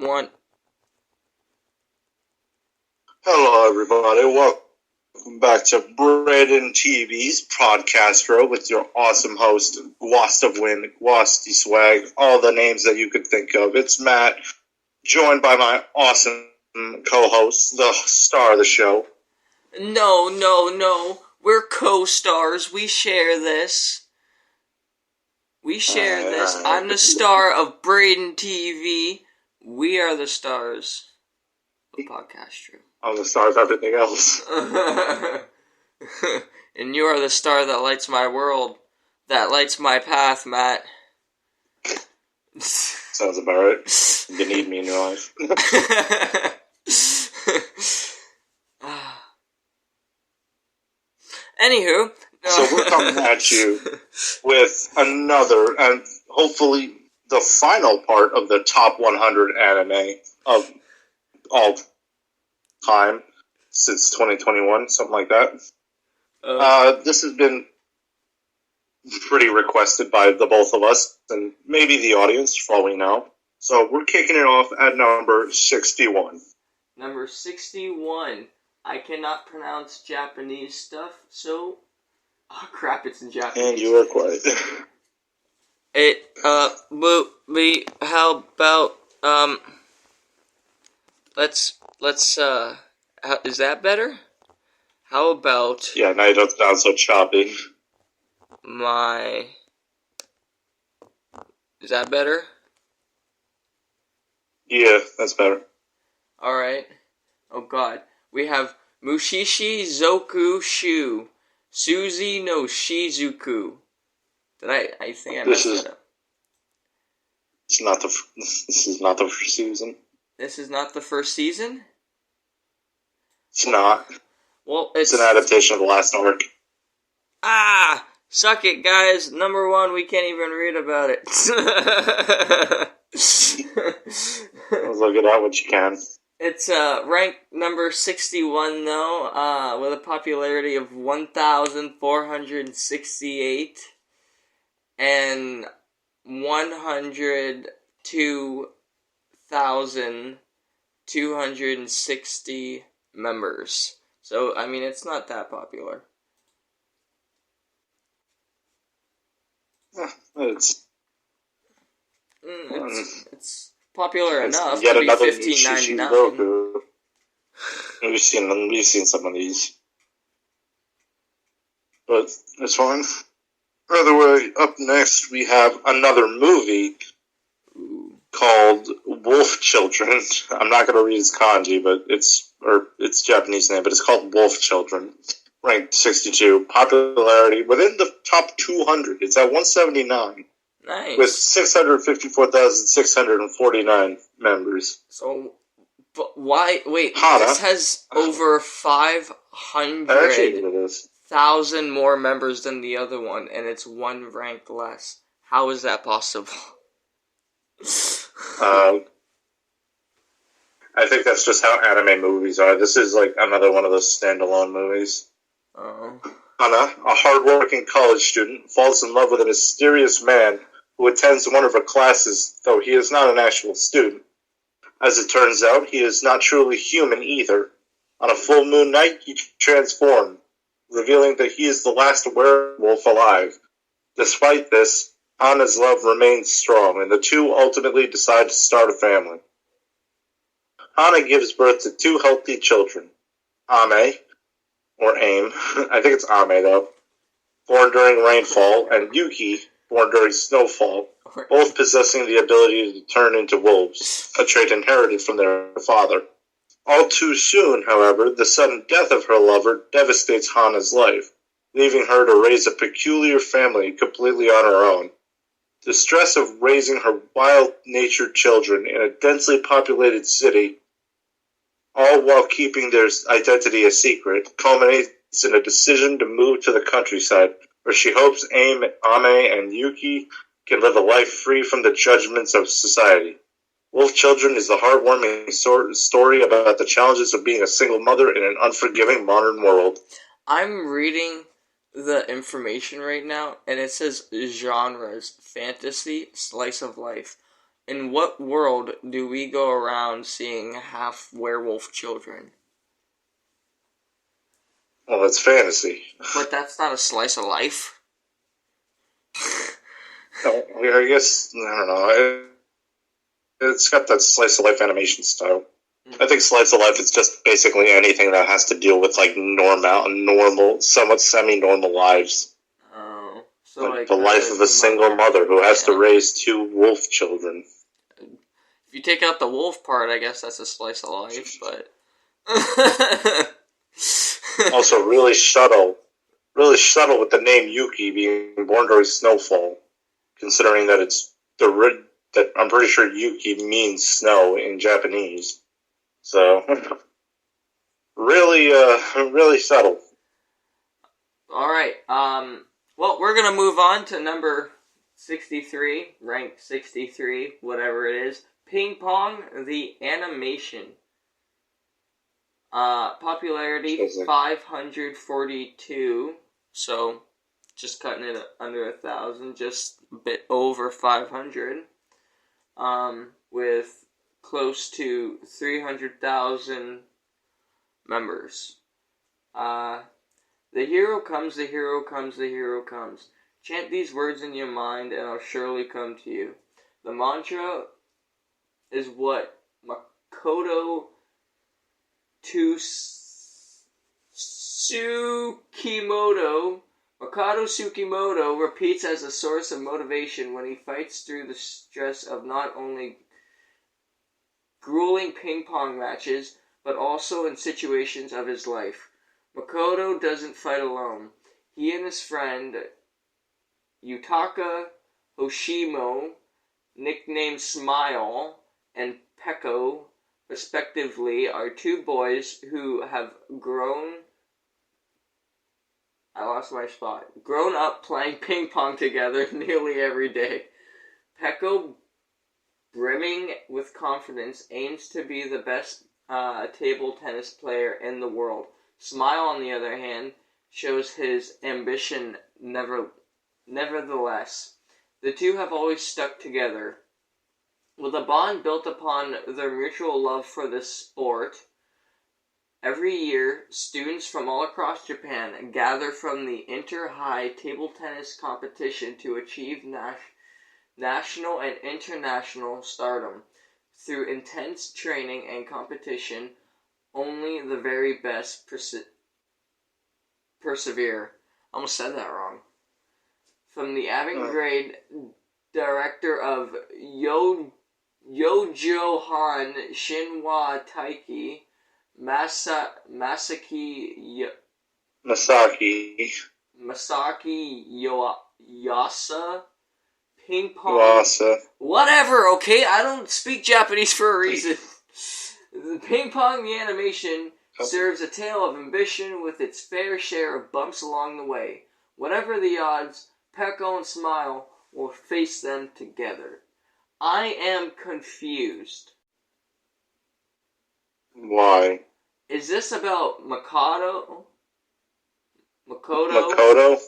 One. Hello, everybody. Welcome back to Braden TV's Podcastro with your awesome host, Gwast of Wind, Gwasty Swag, all the names that you could think of. It's Matt, joined by my awesome co-host, the star of the show. No. We're co-stars. We share this. I'm the star of Braden TV. We are the stars of Podcastro. I'm the star of everything else. And you are the star that lights my world. That lights my path, Matt. Sounds about right. You need me in your life. Anywho. So we're coming at you with another, and hopefully the final part of the top 100 anime of all time since 2021, something like that. This has been pretty requested by the both of us, and maybe the audience, for all we know. So we're kicking it off at number 61. Number 61. I cannot pronounce Japanese stuff, so... Oh, crap, it's in Japanese. And you are quiet. How about, is that better? How about... Yeah, now you don't sound so choppy. Is that better? Yeah, that's better. Alright. Oh, God. We have Mushishi Zoku Shu. Suzy no Shizuku. I think I messed that up. This is not the first season. This is not the first season? It's not. Well, it's an adaptation of the last arc. Suck it, guys. Number 1, we can't even read about it. Look it out what you can. It's ranked number 61, though, with a popularity of 1,468 and 102,260 members. So, I mean, it's not that popular. It's popular enough yet to be another $15.99. We've seen some of these, but it's fine. By the way, up next we have another movie called Wolf Children. I'm not going to read its kanji, but it's Japanese name, but it's called Wolf Children. Ranked 62, popularity within the top 200. It's at 179. Nice. With 654,649 members. So, but why? Wait, Hana. This has over 500,000 more members than the other one, and it's one rank less. How is that possible? I think that's just how anime movies are. This is like another one of those standalone movies. Oh. Hana, a hard-working college student, falls in love with a mysterious man who attends one of her classes, though he is not an actual student. As it turns out, he is not truly human either. On a full moon night, he transforms, revealing that he is the last werewolf alive. Despite this, Hana's love remains strong, and the two ultimately decide to start a family. Hana gives birth to 2 healthy children. Ame, or Aim, I think it's Ame though, born during rainfall, and Yuki, born during snowfall, both possessing the ability to turn into wolves, a trait inherited from their father. All too soon, however, the sudden death of her lover devastates Hana's life, leaving her to raise a peculiar family completely on her own. The stress of raising her wild-natured children in a densely populated city, all while keeping their identity a secret, culminates in a decision to move to the countryside, where she hopes Ame and Yuki can live a life free from the judgments of society. Wolf Children is a heartwarming story about the challenges of being a single mother in an unforgiving modern world. I'm reading the information right now, and it says genres, fantasy, slice of life. In what world do we go around seeing half werewolf children? Well, it's fantasy. But that's not a slice of life. No, I guess, I don't know. It's got that slice of life animation style. I think slice of life is just basically anything that has to deal with like normal, somewhat semi-normal lives. Oh, so like the life of a single mother who has to raise 2 wolf children. If you take out the wolf part, I guess that's a slice of life, but also really subtle with the name Yuki being born during snowfall, considering that that I'm pretty sure Yuki means snow in Japanese. So, really subtle. Alright, well, we're gonna move on to number 63, rank 63, whatever it is. Ping Pong, the animation. Popularity, 542, so just cutting it under 1,000, just a bit over 500, with close to 300,000 members. The hero comes, the hero comes, the hero comes. Chant these words in your mind and I'll surely come to you. The mantra is what Makoto Tsukimoto repeats as a source of motivation when he fights through the stress of not only grueling ping pong matches, but also in situations of his life. Makoto doesn't fight alone. He and his friend Yutaka Hoshimo, nicknamed Smile, and Peko, respectively, are 2 boys who have grown up playing ping pong together nearly every day. Peko, brimming with confidence, aims to be the best table tennis player in the world. Smile, on the other hand, shows his ambition nevertheless. The 2 have always stuck together. With a bond built upon their mutual love for this sport, every year, students from all across Japan gather from the inter-high table tennis competition to achieve national and international stardom. Through intense training and competition, only the very best persevere. I almost said that wrong. From the avant-garde director of Yojohan Shinwa Taiki, Masaki Yasa, ping pong. Wasa. Whatever, okay? I don't speak Japanese for a reason. The Ping Pong, the animation, serves a tale of ambition with its fair share of bumps along the way. Whatever the odds, Peko and Smile will face them together. I am confused. Why? Is this about Makoto? Makoto?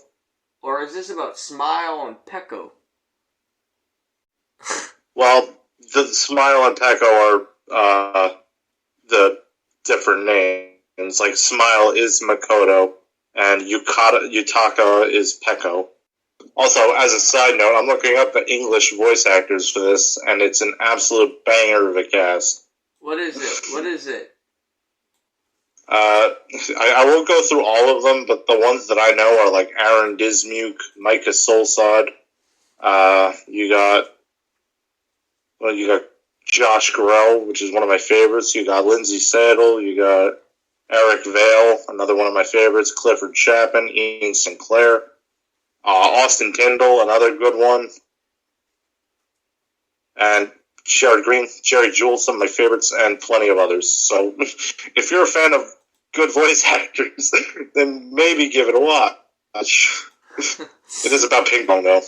Or is this about Smile and Peko? Well, the Smile and Peko are the different names. Like, Smile is Makoto, and Yutaka is Peko. Also, as a side note, I'm looking up the English voice actors for this, and it's an absolute banger of a cast. What is it? I won't go through all of them, but the ones that I know are like Aaron Dismuke, Micah Solsad. You got Josh Garrell, which is one of my favorites. You got Lindsay Saddle. You got Eric Vale, another one of my favorites. Clifford Chapin, Ian Sinclair, Austin Tyndall, another good one, and Jared Green, Jerry Jewell, some of my favorites, and plenty of others. So, if you're a fan of good voice actors, then maybe give it a watch. It is about ping pong, though.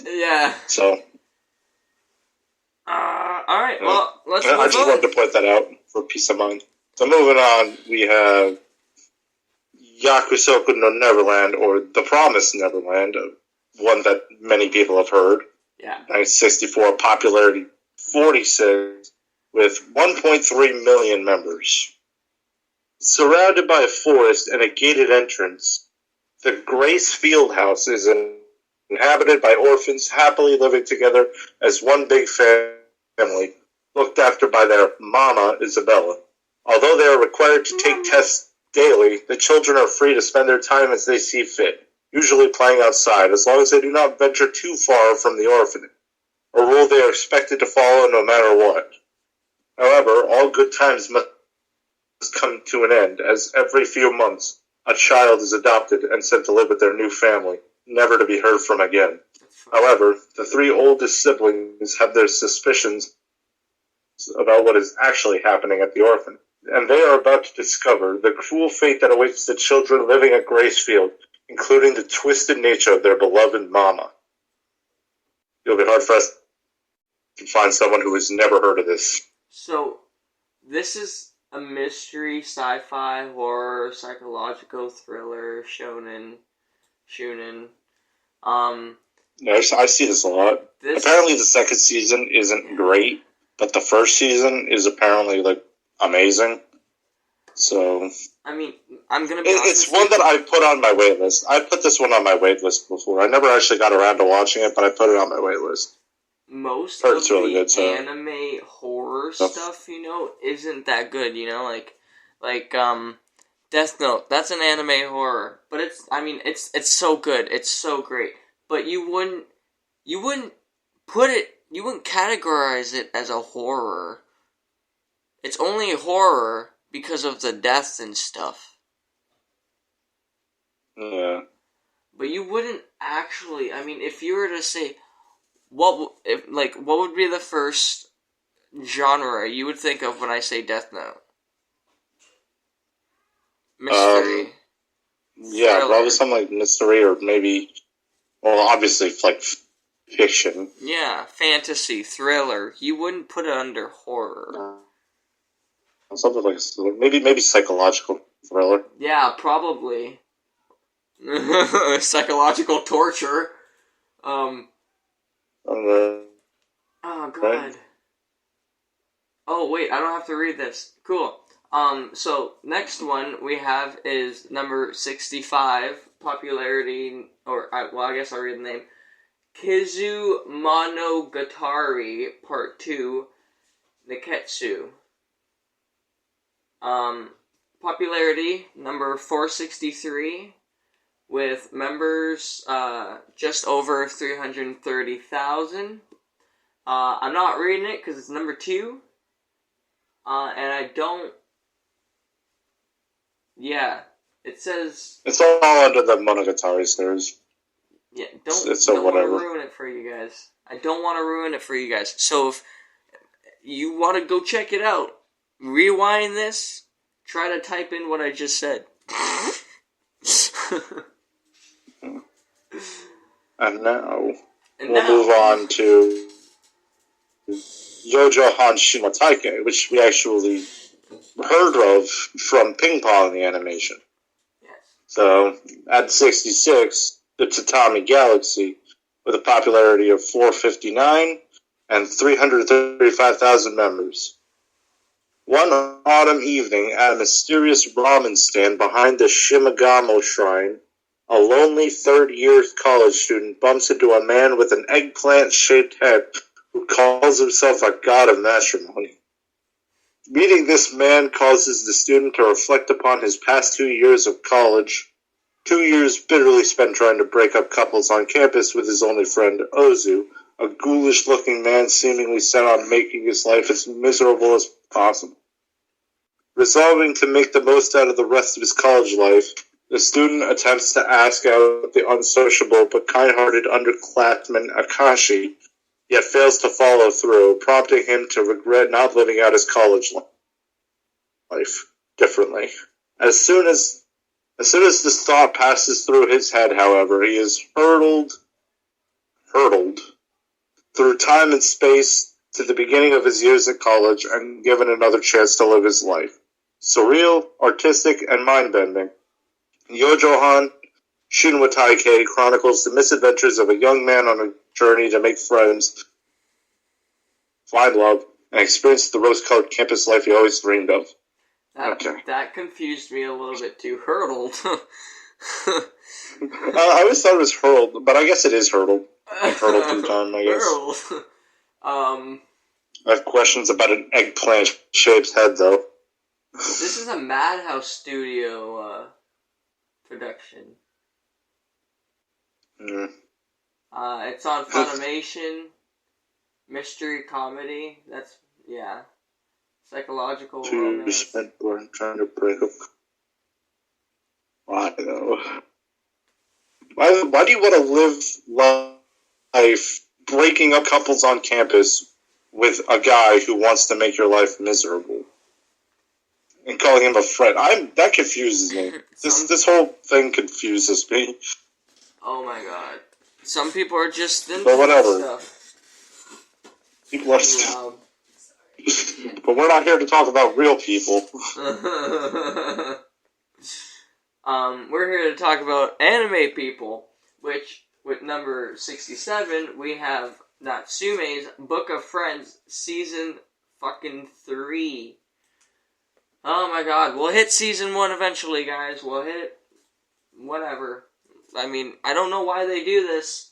Yeah. So. Alright, well, let's move on. I just wanted to point that out for peace of mind. So moving on, we have Yakusoku no Neverland, or The Promised Neverland, one that many people have heard. Yeah. 1964, popularity 46 with 1.3 million members. Surrounded by a forest and a gated entrance, the Grace Fieldhouse is inhabited by orphans happily living together as one big family, looked after by their mama, Isabella. Although they are required to take tests daily, the children are free to spend their time as they see fit, usually playing outside, as long as they do not venture too far from the orphanage, a rule they are expected to follow no matter what. However, all good times must come to an end, as every few months a child is adopted and sent to live with their new family, never to be heard from again. However, the three oldest siblings have their suspicions about what is actually happening at the orphanage, and they are about to discover the cruel fate that awaits the children living at Gracefield, including the twisted nature of their beloved mama. It'll be hard for us to find someone who has never heard of this. So, this is a mystery, sci-fi, horror, psychological thriller, shonen. Yeah, I see this a lot. Apparently the second season isn't great, but the first season is apparently, amazing. So... I mean, I'm gonna be honest. It's one that I put on my wait list. I put this one on my wait list before. I never actually got around to watching it, but I put it on my wait list. Most of really the good, anime horror stuff, isn't that good, like Death Note. That's an anime horror, but it's so good, it's so great. But you wouldn't categorize it as a horror. It's only horror because of the death and stuff. Yeah. But you wouldn't actually. If you were to say, what would be the first genre you would think of when I say Death Note? Mystery. Yeah, thriller. probably something like mystery or maybe, obviously, fiction. Yeah, fantasy, thriller. You wouldn't put it under horror. Something like maybe psychological thriller. Yeah, probably. Psychological torture. Oh, God. Right. Oh, wait, I don't have to read this. Cool. So, next one we have is number 65, popularity, I guess I'll read the name. Kizu Monogatari Part 2, Neketsu. Popularity, number 463, with members, just over 330,000. I'm not reading it because it's number 2. And I don't... Yeah, it says... It's all under the Monogatari series. Yeah, don't want to ruin it for you guys. I don't want to ruin it for you guys. So if you want to go check it out, rewind this, try to type in what I just said. And now, we'll move on to Yojo Hanshin Taike, which we actually heard of from Ping Pong, the animation. Yes. So, at 66, the Tatami Galaxy, with a popularity of 459 and 335,000 members. One autumn evening, at a mysterious ramen stand behind the Shimagamo Shrine, a lonely third-year college student bumps into a man with an eggplant-shaped head who calls himself a god of matrimony. Meeting this man causes the student to reflect upon his past 2 years of college, 2 years bitterly spent trying to break up couples on campus with his only friend, Ozu, a ghoulish-looking man seemingly set on making his life as miserable as possible. Resolving to make the most out of the rest of his college life, the student attempts to ask out the unsociable but kind-hearted underclassman Akashi, yet fails to follow through, prompting him to regret not living out his college life differently. As soon as this thought passes through his head, however, he is hurtled through time and space to the beginning of his years at college and given another chance to live his life. Surreal, artistic, and mind-bending, Yojo Shinwa Taike chronicles the misadventures of a young man on a journey to make friends find love, and experience the rose-colored campus life he always dreamed of. That confused me a little bit too. Hurtled. I always thought it was hurled, but I guess it is hurtled. Like hurtled through time, I guess. Hurled. I have questions about an eggplant-shaped head, though. This is a Madhouse Studio production. It's on Funimation. Mystery comedy. Psychological romance. Born trying to break up. Why though? Why do you want to live life breaking up couples on campus with a guy who wants to make your life miserable and calling him a friend? That confuses me. This whole thing confuses me. Oh my god! Some people are just into whatever. Stuff. People are but we're not here to talk about real people. We're here to talk about anime people, which, with number 67, we have Natsume's Book of Friends, Season fucking 3. Oh my god, we'll hit Season 1 eventually, guys. We'll hit whatever. I mean, I don't know why they do this.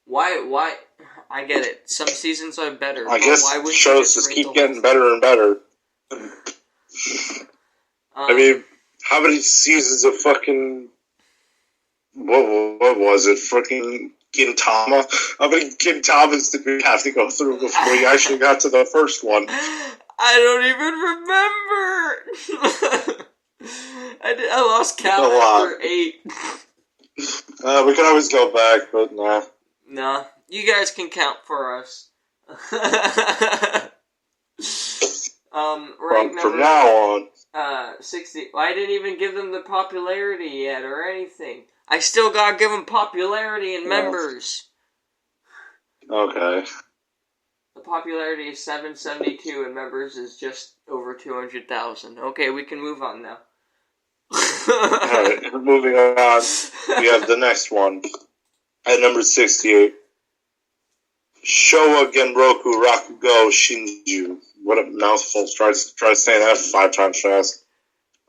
Why? I get it. Some seasons are better. I guess shows just keep getting better and better. I mean, how many seasons of fucking... What was it? Fucking Gintama? How many Gintamas did we have to go through before we actually got to the first one? I don't even remember! I lost count after 8. We can always go back, but nah. Nah, you guys can count for us. From now on. 60. Well, I didn't even give them the popularity yet or anything. I still gotta give them popularity and members. Okay. The popularity is 772 and members is just over 200,000. Okay, we can move on now. Alright, moving on. We have the next one. At number 68. Showa Genroku Rakugo Shinju. What a mouthful. Try saying that 5 times fast.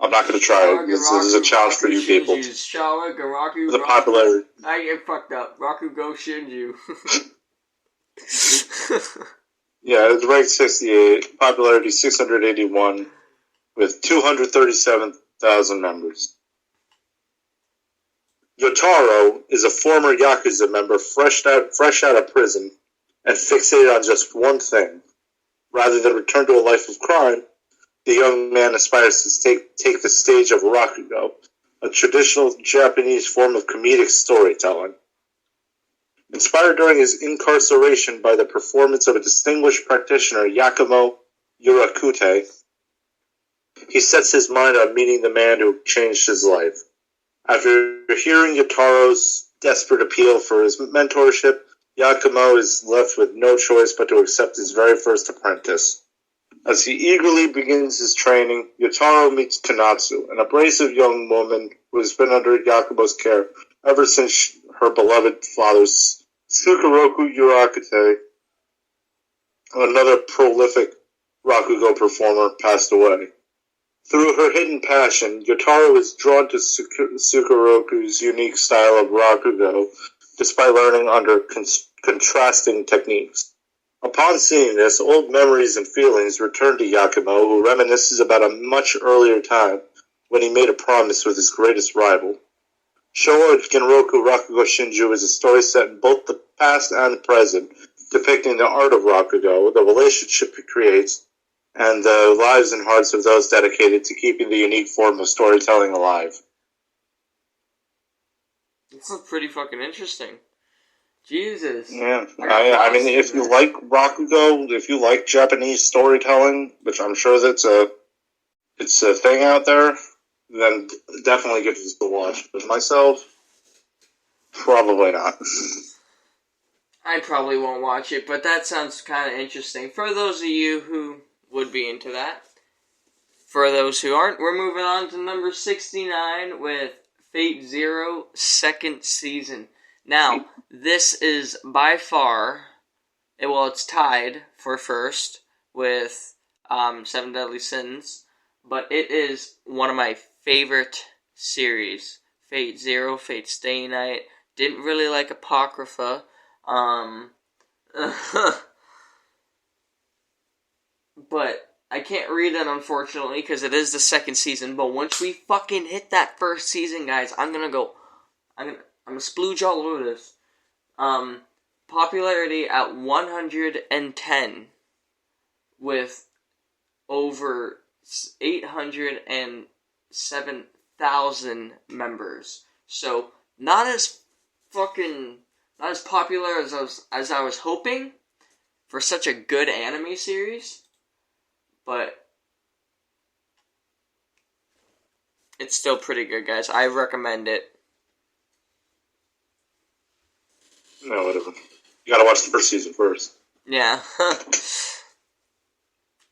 I'm not going to try it. This is a challenge for you people. Showa Genroku The popularity. I get fucked up. Rakugo Shinju. Yeah, it's ranked 68. Popularity 681. With 237,000 members. Yotaro is a former Yakuza member fresh out of prison and fixated on just one thing. Rather than return to a life of crime, the young man aspires to take the stage of Rakugo, a traditional Japanese form of comedic storytelling. Inspired during his incarceration by the performance of a distinguished practitioner, Yakumo Urakute, he sets his mind on meeting the man who changed his life. After hearing Yotaro's desperate appeal for his mentorship, Yakumo is left with no choice but to accept his very first apprentice. As he eagerly begins his training, Yotaro meets Kanatsu, an abrasive young woman who has been under Yakumo's care ever since her beloved father, Tsukuroku Urakute, another prolific Rakugo performer, passed away. Through her hidden passion, Yotaro is drawn to Tsukuroku's unique style of Rakugo, despite learning under contrasting techniques. Upon seeing this, old memories and feelings return to Yakumo, who reminisces about a much earlier time when he made a promise with his greatest rival. Showa Genroku Rakugo Shinju is a story set in both the past and the present, depicting the art of Rakugo, the relationship it creates, and the lives and hearts of those dedicated to keeping the unique form of storytelling alive. This is pretty fucking interesting. Jesus. Yeah, I mean, if you like Rakugo, if you like Japanese storytelling, which I'm sure it's a thing out there, then definitely give this a watch. But myself, probably not. I probably won't watch it, but that sounds kind of interesting. For those of you who would be into that. For those who aren't, we're moving on to number 69 with Fate Zero second season. Now, this is by far It's tied for first with Seven Deadly Sins, but it is one of my favorite series. Fate Zero, Fate Stay Night. Didn't really like Apocrypha. But I can't read it, unfortunately, because it is the second season. But once we fucking hit that first season, guys, I'm gonna splooge all over this. Popularity at 110 with over 807,000 members. So not as popular as I was hoping for such a good anime series. But it's still pretty good, guys. I recommend it. No, whatever. You gotta watch the first season first. Yeah.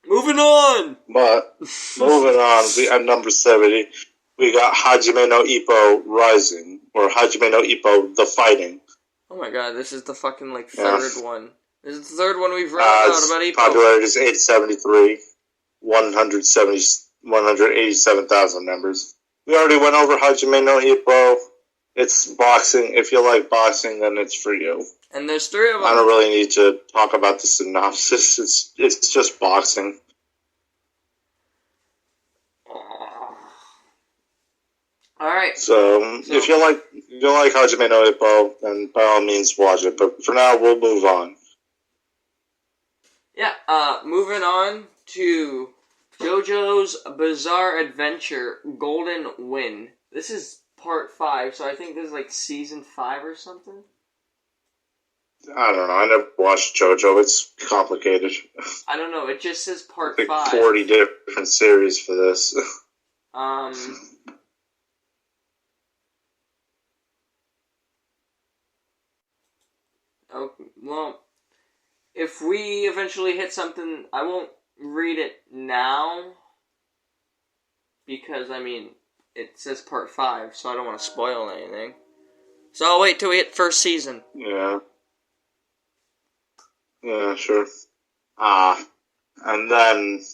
Moving on! But, moving on, we at number 70, we got Hajime no Ippo Rising, or Hajime no Ippo The Fighting. Oh my god, this is the fucking, third one. This is the third one we've read about Ippo. Popularity is 873. 187,000 members. We already went over Hajime no Ippo. It's boxing. If you like boxing, then it's for you. And there's 3 of them. I don't really need to talk about the synopsis. It's just boxing. Alright. So if you like Hajime no Ippo, then by all means watch it. But for now, we'll move on. Yeah, moving on to JoJo's Bizarre Adventure Golden Wind. This is part 5, so I think this is season 5 or something. I don't know. I never watched JoJo. It's complicated. I don't know. It just says part 5. 5. 40 different series for this. Okay, well, if we eventually hit something, I won't read it now, because, it says part 5, so I don't want to spoil anything. So I'll wait till we hit first season. Yeah. Yeah, sure. And then,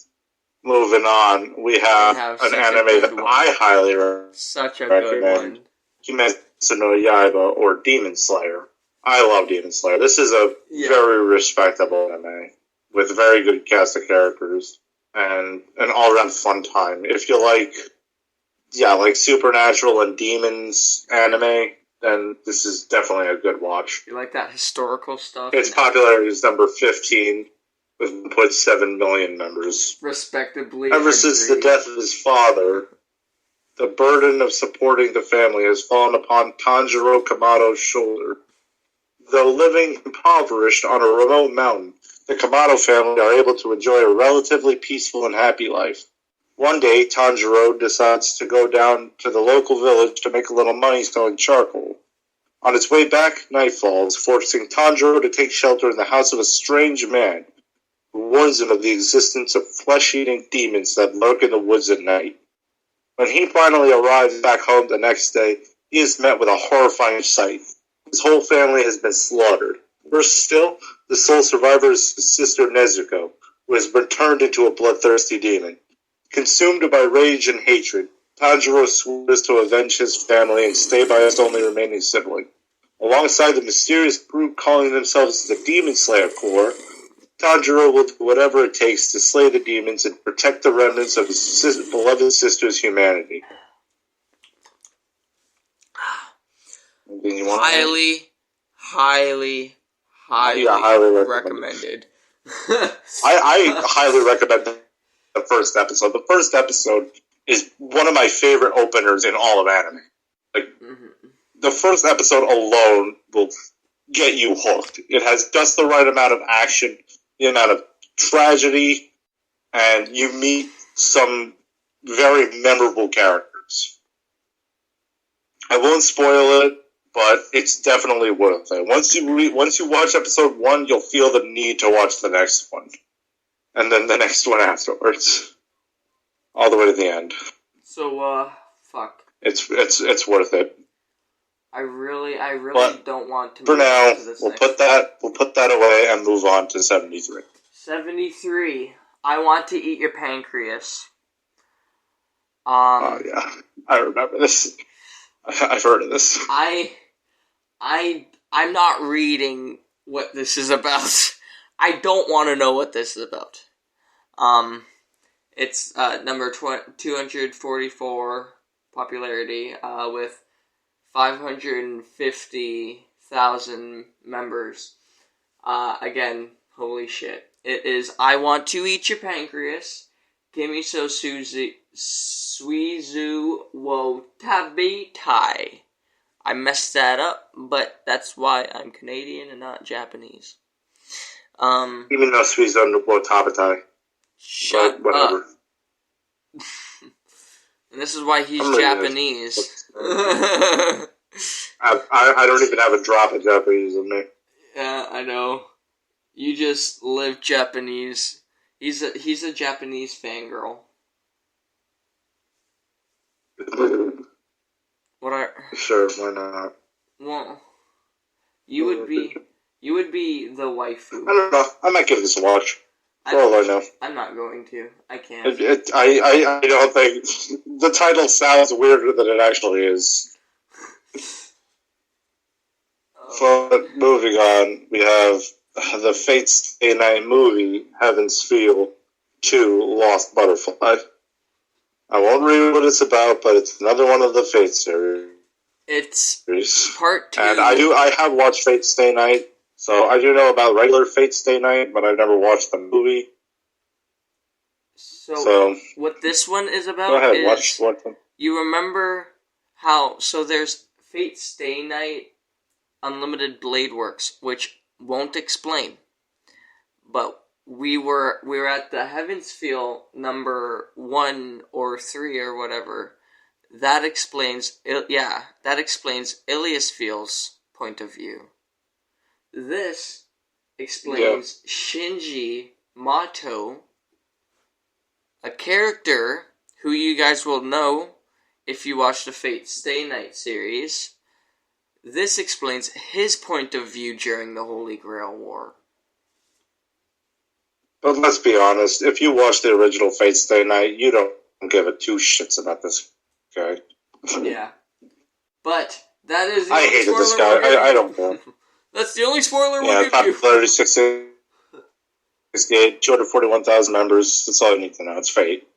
moving on, we have an anime that I highly recommend. Such a good one. Kimetsu no Yaiba, or Demon Slayer. I love Demon Slayer. This is a very respectable anime with a very good cast of characters and an all-around fun time. If you like supernatural and demons anime, then this is definitely a good watch. You like that historical stuff? Its popularity is number 15 with 1.7 million members. Respectably. Ever since the death of his father, the burden of supporting the family has fallen upon Tanjiro Kamado's shoulder. Though living impoverished on a remote mountain, the Kamado family are able to enjoy a relatively peaceful and happy life. One day, Tanjiro decides to go down to the local village to make a little money selling charcoal. On its way back, night falls, forcing Tanjiro to take shelter in the house of a strange man who warns him of the existence of flesh-eating demons that lurk in the woods at night. When he finally arrives back home the next day, he is met with a horrifying sight. His whole family has been slaughtered. Worse still, the sole survivor is his sister Nezuko, who has been turned into a bloodthirsty demon. Consumed by rage and hatred, Tanjiro swears to avenge his family and stay by his only remaining sibling. Alongside the mysterious group calling themselves the Demon Slayer Corps, Tanjiro will do whatever it takes to slay the demons and protect the remnants of his beloved sister's humanity. Highly recommended. I highly recommend the first episode. The first episode is one of my favorite openers in all of anime. The first episode alone will get you hooked. It has just the right amount of action, the amount of tragedy, and you meet some very memorable characters. I won't spoil it, but it's definitely worth it. Once you watch episode 1, you'll feel the need to watch the next one, and then the next one afterwards, all the way to the end. So, fuck. It's worth it. I really But don't want to for move now, on to this we'll next put that away and move on to 73. 73. I want to eat your pancreas. Oh yeah, I remember this. I've heard of this. I'm not reading what this is about. I don't want to know what this is about. It's number 244 popularity with 550,000 members. Again, holy shit. It is I Want to Eat Your Pancreas. Gimme So Suzu Wo Tabi Tai. I messed that up, but that's why I'm Canadian and not Japanese. Even though Suizo no Tabatai. Shut whatever. up. And this is why he's really Japanese. I don't even have a drop of Japanese in me. Yeah, I know. You just live Japanese. He's a Japanese fangirl. What are? Sure, why not? Well, you would be the waifu. I don't know. I might give this a watch. For all I know. I'm not going to. I can't. I don't think the title sounds weirder than it actually is. But moving on, we have the Fate Stay Night movie, Heaven's Feel 2, Lost Butterfly. I won't read what it's about, but it's another one of the Fate series. It's part 2. And I have watched Fate Stay Night, so I do know about regular Fate Stay Night, but I've never watched the movie. So what this one is about go ahead, is... watch them. You remember how... So there's Fate Stay Night Unlimited Blade Works, which won't explain. But we were at the Heaven's Feel number 1 or 3 or whatever. That explains Ilias Feel's point of view. This explains Shinji Mato, a character who you guys will know if you watch the Fate Stay Night series. This explains his point of view during the Holy Grail War. But let's be honest, if you watch the original Fate Stay Night, you don't give a two shits about this guy. Yeah. But that is the I only hated this spoiler guy. we'll I don't care. That's the only spoiler we'll give you. Popularity 68, 241,000 members. That's all I need to know. It's Fate.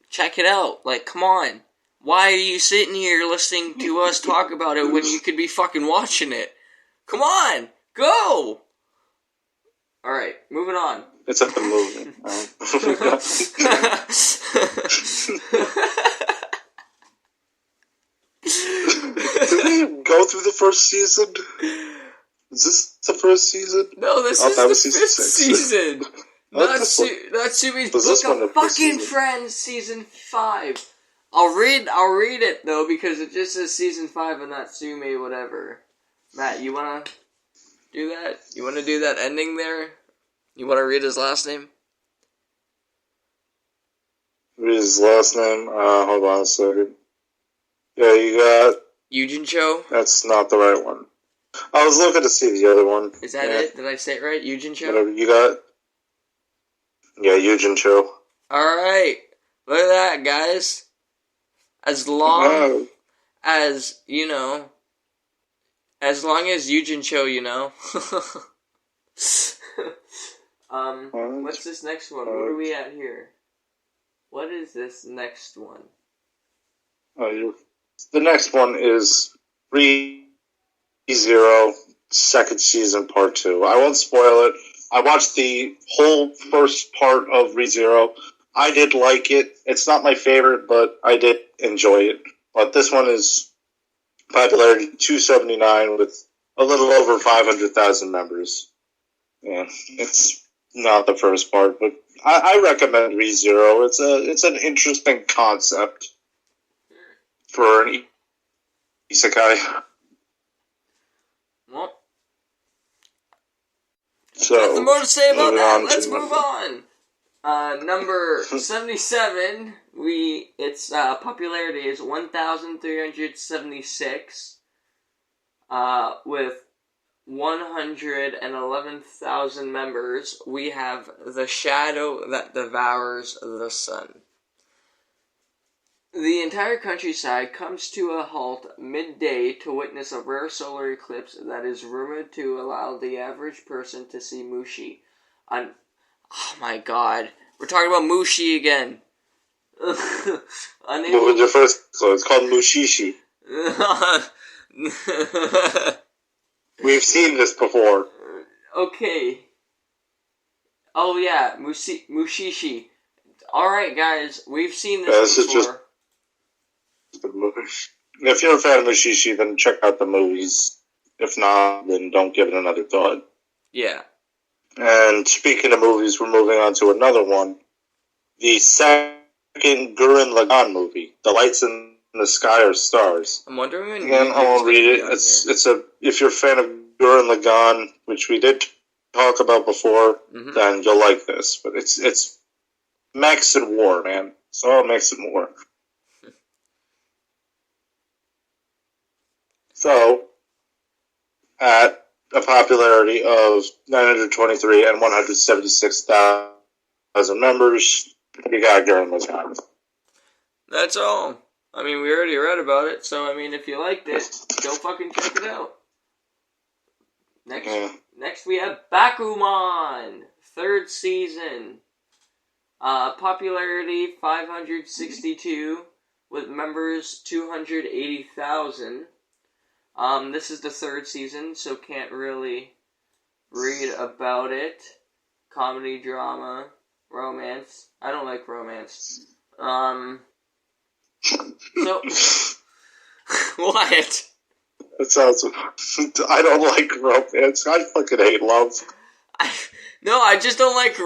Check it out. Like, come on. Why are you sitting here listening to us talk about it when you could be fucking watching it? Come on! Go! Alright, moving on. It's at the movie. Did we go through the first season? Is this the first season? No, this is the 5th season. Natsume's Book of Fucking Friends Season 5. I'll read it though because it just says Season 5 of Natsume whatever. Matt, you wanna do that? You wanna do that ending there? You wanna read his last name? Read his last name? Hold on a second. Yeah, you got... Yujin Cho? That's not the right one. I was looking to see the other one. Is that it? Did I say it right? Yujin Cho? Whatever you got. Yeah, Yujin Cho. Alright. Look at that, guys. As long as, as long as Yujin Cho, what's this next one? What are we at here? What is this next one? The next one is Re:Zero, second season, part 2. I won't spoil it. I watched the whole first part of Re:Zero. I did like it. It's not my favorite, but I did enjoy it. But this one is popularity 279 with a little over 500,000 members. Yeah, it's not the first part, but I recommend Re:Zero. It's an interesting concept for an isekai. Well, so nothing more to say about that. Let's move on. Number 77, its popularity is 1,376, with 111,000 members. We have The Shadow That Devours the Sun. The entire countryside comes to a halt midday to witness a rare solar eclipse that is rumored to allow the average person to see Mushi. Oh my god. We're talking about Mushi again. What was your first clue? It's called Mushishi. We've seen this before. Okay. Oh yeah, Mushishi. Alright guys, we've seen this before. Is just the movie. If you're a fan of Mushishi, then check out the movies. If not, then don't give it another thought. Yeah. And speaking of movies, we're moving on to another one. The second Gurren Lagann movie, The Lights in the Sky Are Stars. I'm wondering when. Again, I won't read it. If you're a fan of Gurren Lagann, which we did talk about before, then you'll like this. But it's mechs and war, man. It's all mechs and war. So, at a popularity of 923 and 176,000 members, you got Gurren Lagann. That's all. I mean, we already read about it, so I mean, if you liked it, go fucking check it out. Next we have Bakuman, 3rd season. Popularity 562, with members 280,000. This is the 3rd season, so can't really read about it. Comedy, drama, romance. I don't like romance. So, what? That sounds. I don't like romance. I fucking hate love. I just don't like.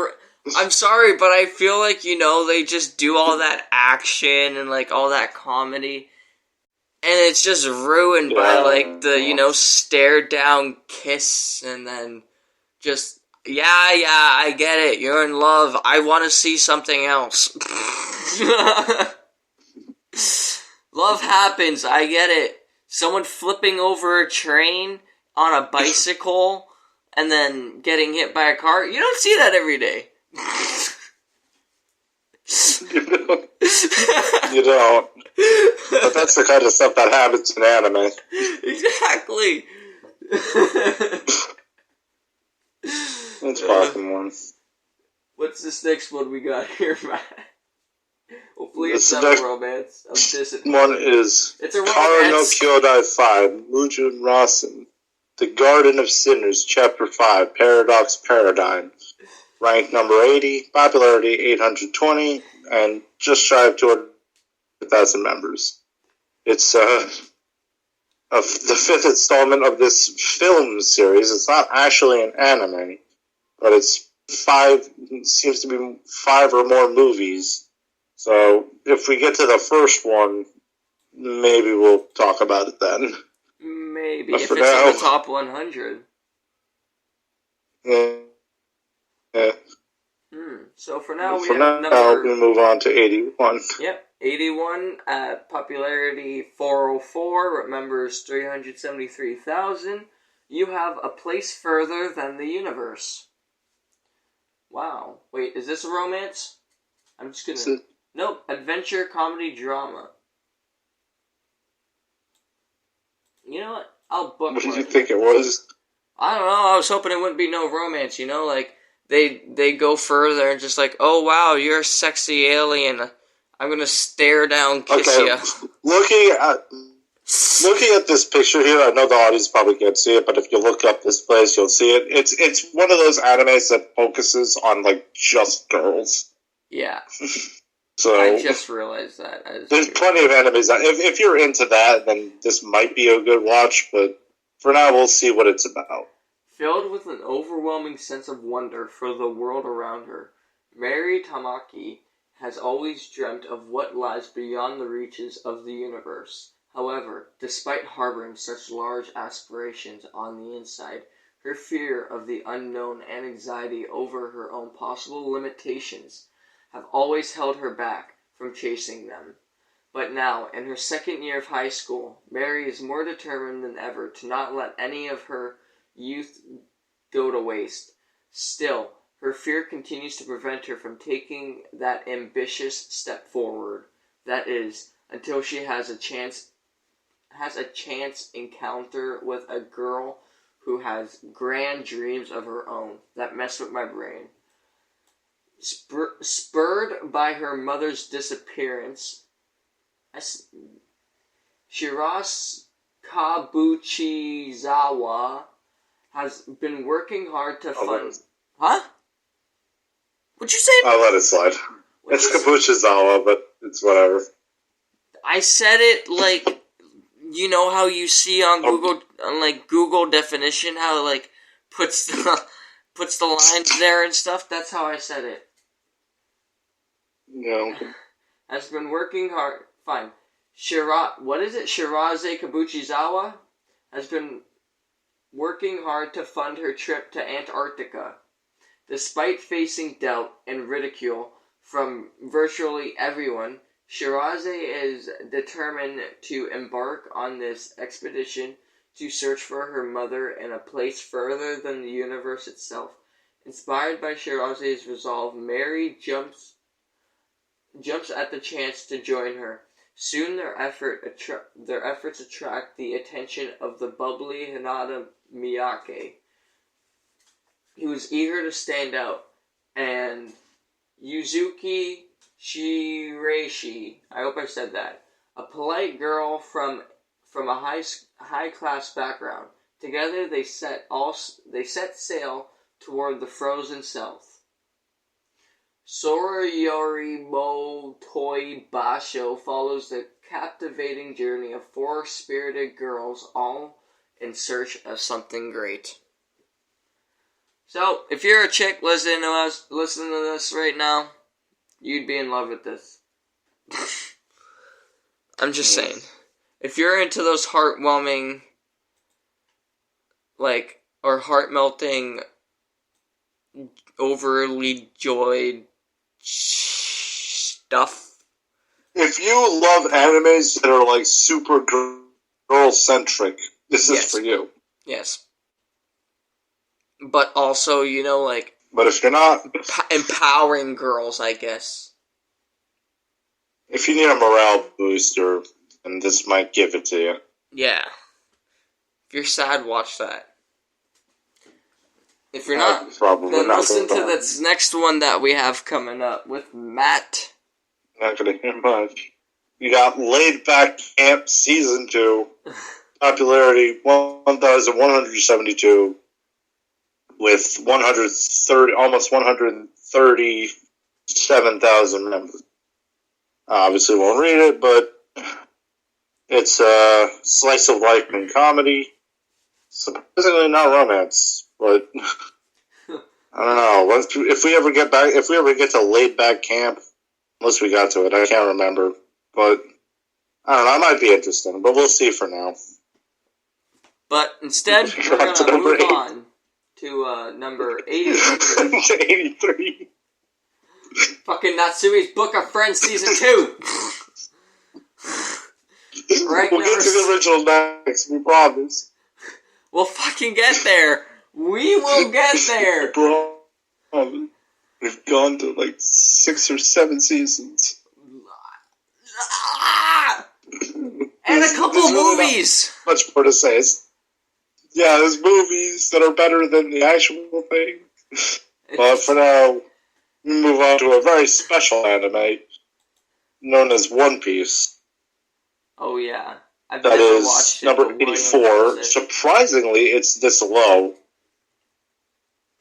I'm sorry, but I feel like, they just do all that action and, like, all that comedy. And it's just ruined by, like, the, stare down kiss and then just, yeah, I get it. You're in love. I want to see something else. Love happens. I get it. Someone flipping over a train on a bicycle and then getting hit by a car. You don't see that every day. You don't. But that's the kind of stuff that happens in anime. Exactly. That's fucking one. What's this next one we got here, Matt? Hopefully it's not a romance. One is Kara no Kyodai 5, Mujin Rasen, The Garden of Sinners, Chapter 5, Paradox Paradigm. Ranked number 80, popularity 820, and just shy of 200,000 members. It's the 5th installment of this film series. It's not actually an anime, but it's seems to be 5 or more movies. So if we get to the first one, maybe we'll talk about it then. Maybe, if it's in the top 100. Yeah. So for now, we move on to 81. Yep, 81 at popularity 404, members 373,000. You have A Place Further Than the Universe. Wow. Wait, is this a romance? I'm just gonna... Nope, adventure, comedy, drama. You know what? I'll bookmark. What did you think it was? I don't know. I was hoping it wouldn't be no romance, like... They go further and just like, oh wow, you're a sexy alien. I'm gonna stare down, kiss you. Looking at this picture here, I know the audience probably can't see it, but if you look up this place, you'll see it. It's one of those animes that focuses on like just girls. Yeah. So I just realized that. There's plenty of animes that if you're into that, then this might be a good watch. But for now, we'll see what it's about. Filled with an overwhelming sense of wonder for the world around her, Mary Tamaki has always dreamt of what lies beyond the reaches of the universe. However, despite harboring such large aspirations on the inside, Her fear of the unknown and anxiety over her own possible limitations have always held her back from chasing them. But now, in her second year of high school, Mary is more determined than ever to not let any of her youth go to waste. Still, her fear continues to prevent her from taking that ambitious step forward. That is, until she has a chance encounter with a girl who has grand dreams of her own that mess with my brain. Spurred by her mother's disappearance, Shirase Kabuchizawa has been working hard to fund... Huh? What'd you say? I'll let it slide. It's Kabuchizawa, but it's whatever. I said it like... You know how you see on Google, Google definition, how it, like, puts the lines there and stuff? That's how I said it. No. Has been working hard. Fine. What is it? Shirase Kabuchizawa has been working hard to fund her trip to Antarctica. Despite facing doubt and ridicule from virtually everyone, Shirase is determined to embark on this expedition to search for her mother in a place further than the universe itself. Inspired by Shirase's resolve, Mary jumps at the chance to join her. Soon their efforts attract the attention of the bubbly Hinata Miyake, who is eager to stand out, and Yuzuki Shiraishi, I hope I said that, a polite girl from a high class background. Together they set sail toward the frozen south. Sororimo Toi Basho follows the captivating journey of four spirited girls, all in search of something great. So, if you're a chick listening to this right now, you'd be in love with this. I'm just saying. If you're into those heartwarming, or heart-melting, overly joyed stuff. If you love animes that are, super girl-centric, this is for you. Yes. But also, But if you're not... empowering girls, I guess. If you need a morale booster, then this might give it to you. Yeah. If you're sad, watch that. If you're not, then listen to this next one that we have coming up with Matt. Not gonna hear much. You got Laid Back Camp Season 2. Popularity 1,172. With almost 137,000 members. Obviously won't read it, but it's a slice of life and comedy. Surprisingly not romance, but I don't know. If we ever get to Laid Back Camp, unless we got to it, I can't remember. But I don't know, I might be interested, but we'll see for now. But instead, we're going to move on to number 83. 83. Fucking Natsume's Book of Friends Season 2. Right, we'll get to the original next, we promise. We'll fucking get there. We will get there. Bro, we've gone to 6 or 7 seasons. And a couple movies. Really much more to say. Yeah, there's movies that are better than the actual thing. But for now, we move on to a very special anime known as One Piece. Oh, yeah. I've that never is watched it, number 84. Surprisingly, it's this low.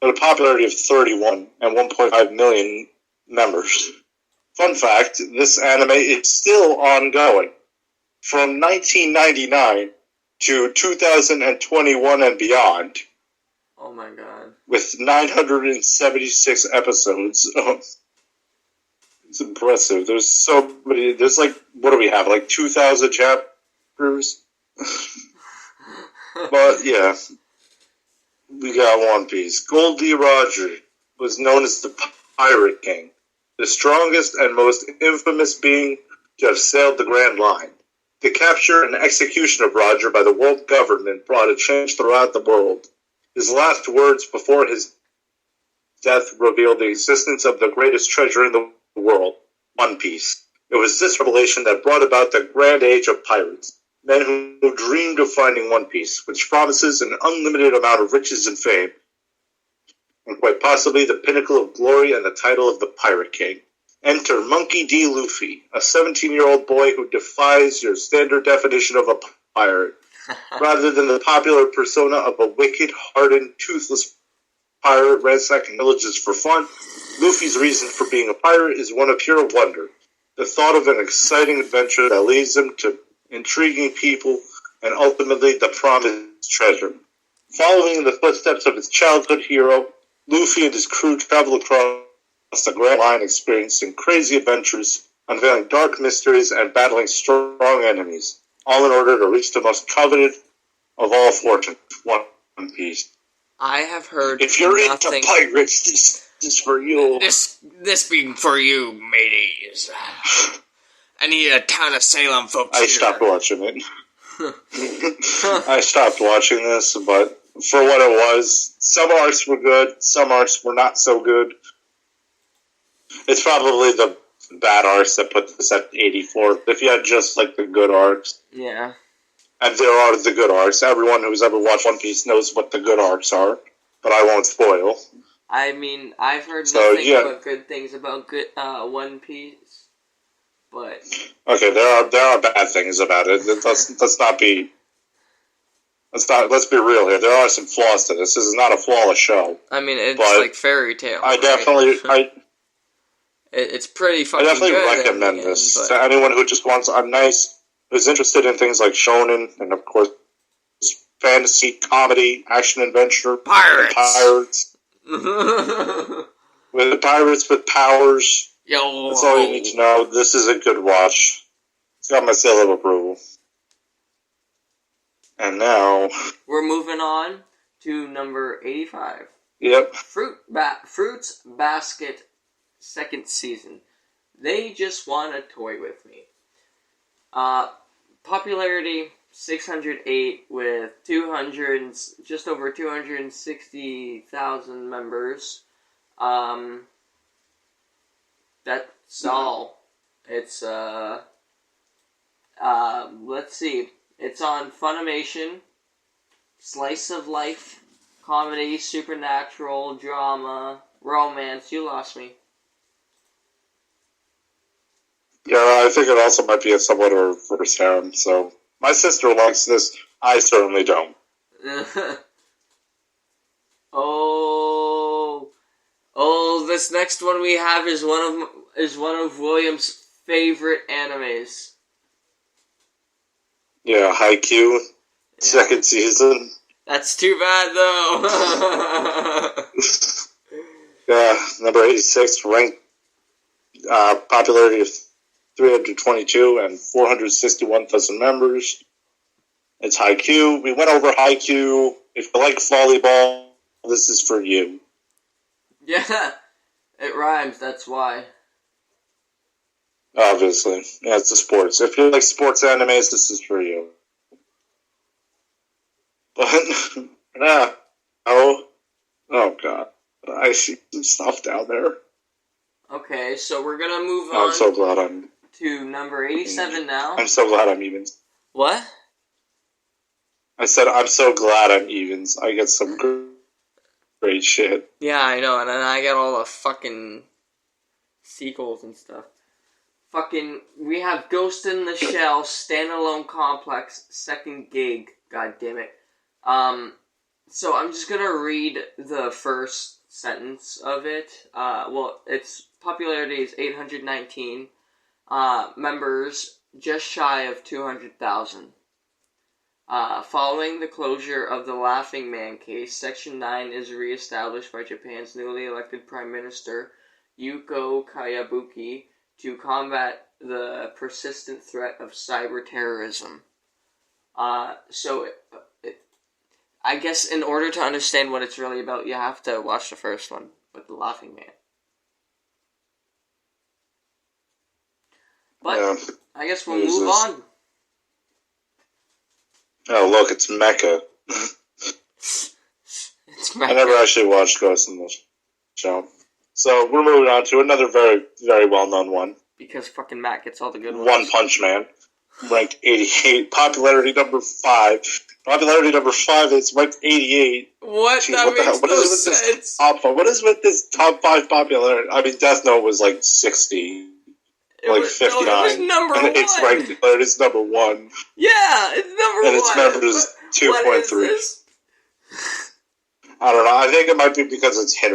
But a popularity of 31 and 1.5 million members. Fun fact, this anime is still ongoing. From 1999 to 2021 and beyond. Oh my god. With 976 episodes. It's impressive. There's so many. There's what do we have? 2,000 chapters? But yeah. we got One Piece. Goldie Roger was known as the Pirate King, the strongest and most infamous being to have sailed the Grand Line. The capture and execution of Roger by the world government brought a change throughout the world. His last words before his death revealed the existence of the greatest treasure in the world, One Piece. It was this revelation that brought about the grand age of pirates, men who dreamed of finding One Piece, which promises an unlimited amount of riches and fame, and quite possibly the pinnacle of glory and the title of the Pirate King. Enter Monkey D. Luffy, a 17-year-old boy who defies your standard definition of a pirate. Rather than the popular persona of a wicked, hardened, toothless pirate ransacking villages for fun, Luffy's reason for being a pirate is one of pure wonder. The thought of an exciting adventure that leads him to intriguing people and ultimately the promised treasure. Following in the footsteps of his childhood hero, Luffy and his crew travel across the Grand Line, experiencing crazy adventures, unveiling dark mysteries, and battling strong enemies, all in order to reach the most coveted of all fortunes, One Piece. I have heard if you're nothing... into pirates, this is for you. This being for you, mateys. I need a town of Salem folks. I stopped watching it. I stopped watching this, but for what it was, some arcs were good, some arcs were not so good. It's probably the bad arcs that put this at 84. If you had just like the good arcs. Yeah. And there are the good arcs. Everyone who's ever watched One Piece knows what the good arcs are, but I won't spoil. I mean, I've heard nothing but good things about One Piece, but... Okay, there are bad things about it. Let's be real here. There are some flaws to this. This is not a flawless show. I mean, it's like fairy tale. It's pretty fucking good. I definitely recommend this to anyone who just wants who's interested in things like shonen, and of course, fantasy, comedy, action, adventure, pirates. With pirates with powers. Yo, that's all you need to know. This is a good watch. It's got my seal of approval. And now we're moving on to number 85. Yep. Fruits Basket second season. They just want to toy with me. Popularity 608 with just over 260,000 members. That's all. It's let's see. It's on Funimation. Slice of life, comedy, supernatural, drama, romance. You lost me. Yeah, I think it also might be a somewhat of a reverse harem, so... My sister likes this, I certainly don't. This next one we have is one of William's favorite animes. Yeah, Haikyuu, second season. That's too bad, though. Yeah, number 86, ranked popularity of 322 and 461,000 members. It's Haikyuu. We went over Haikyuu. If you like volleyball, this is for you. Yeah, it rhymes, that's why. Obviously. Yeah, it's the sports. If you like sports animes, this is for you. But, yeah. Oh God. I see some stuff down there. Okay, so we're gonna move on. I'm so glad to number 87 now. I'm so glad I'm evens. What? I said I'm so glad I'm evens. I get some great shit. Yeah, I know, and then I get all the fucking sequels and stuff. We have Ghost in the Shell, Standalone Complex, Second Gig. God damn it. So I'm just gonna read the first sentence of it. Its popularity is 819. Members just shy of 200,000. Following the closure of the Laughing Man case, Section 9 is re-established by Japan's newly elected Prime Minister, Yuko Kayabuki, to combat the persistent threat of cyber terrorism. I guess in order to understand what it's really about, you have to watch the first one with the Laughing Man. But Yeah. I guess we'll move on. Oh, look, it's Mecha. It's Mecha. I never actually watched Ghost in the Shell. So we're moving on to another very, very well-known one. Because fucking Matt gets all the good ones. One Punch Man. Ranked 88. Popularity number 5. Popularity number 5 is ranked 88. What? Jeez, That makes no sense. What is with this top 5 popularity? I mean, Death Note was like 60. Like 59. No, it was number and 1. It's ranked, but it's number 1. Yeah, it's number 1. And its members 2.3. I don't know. I think it might be because it's hit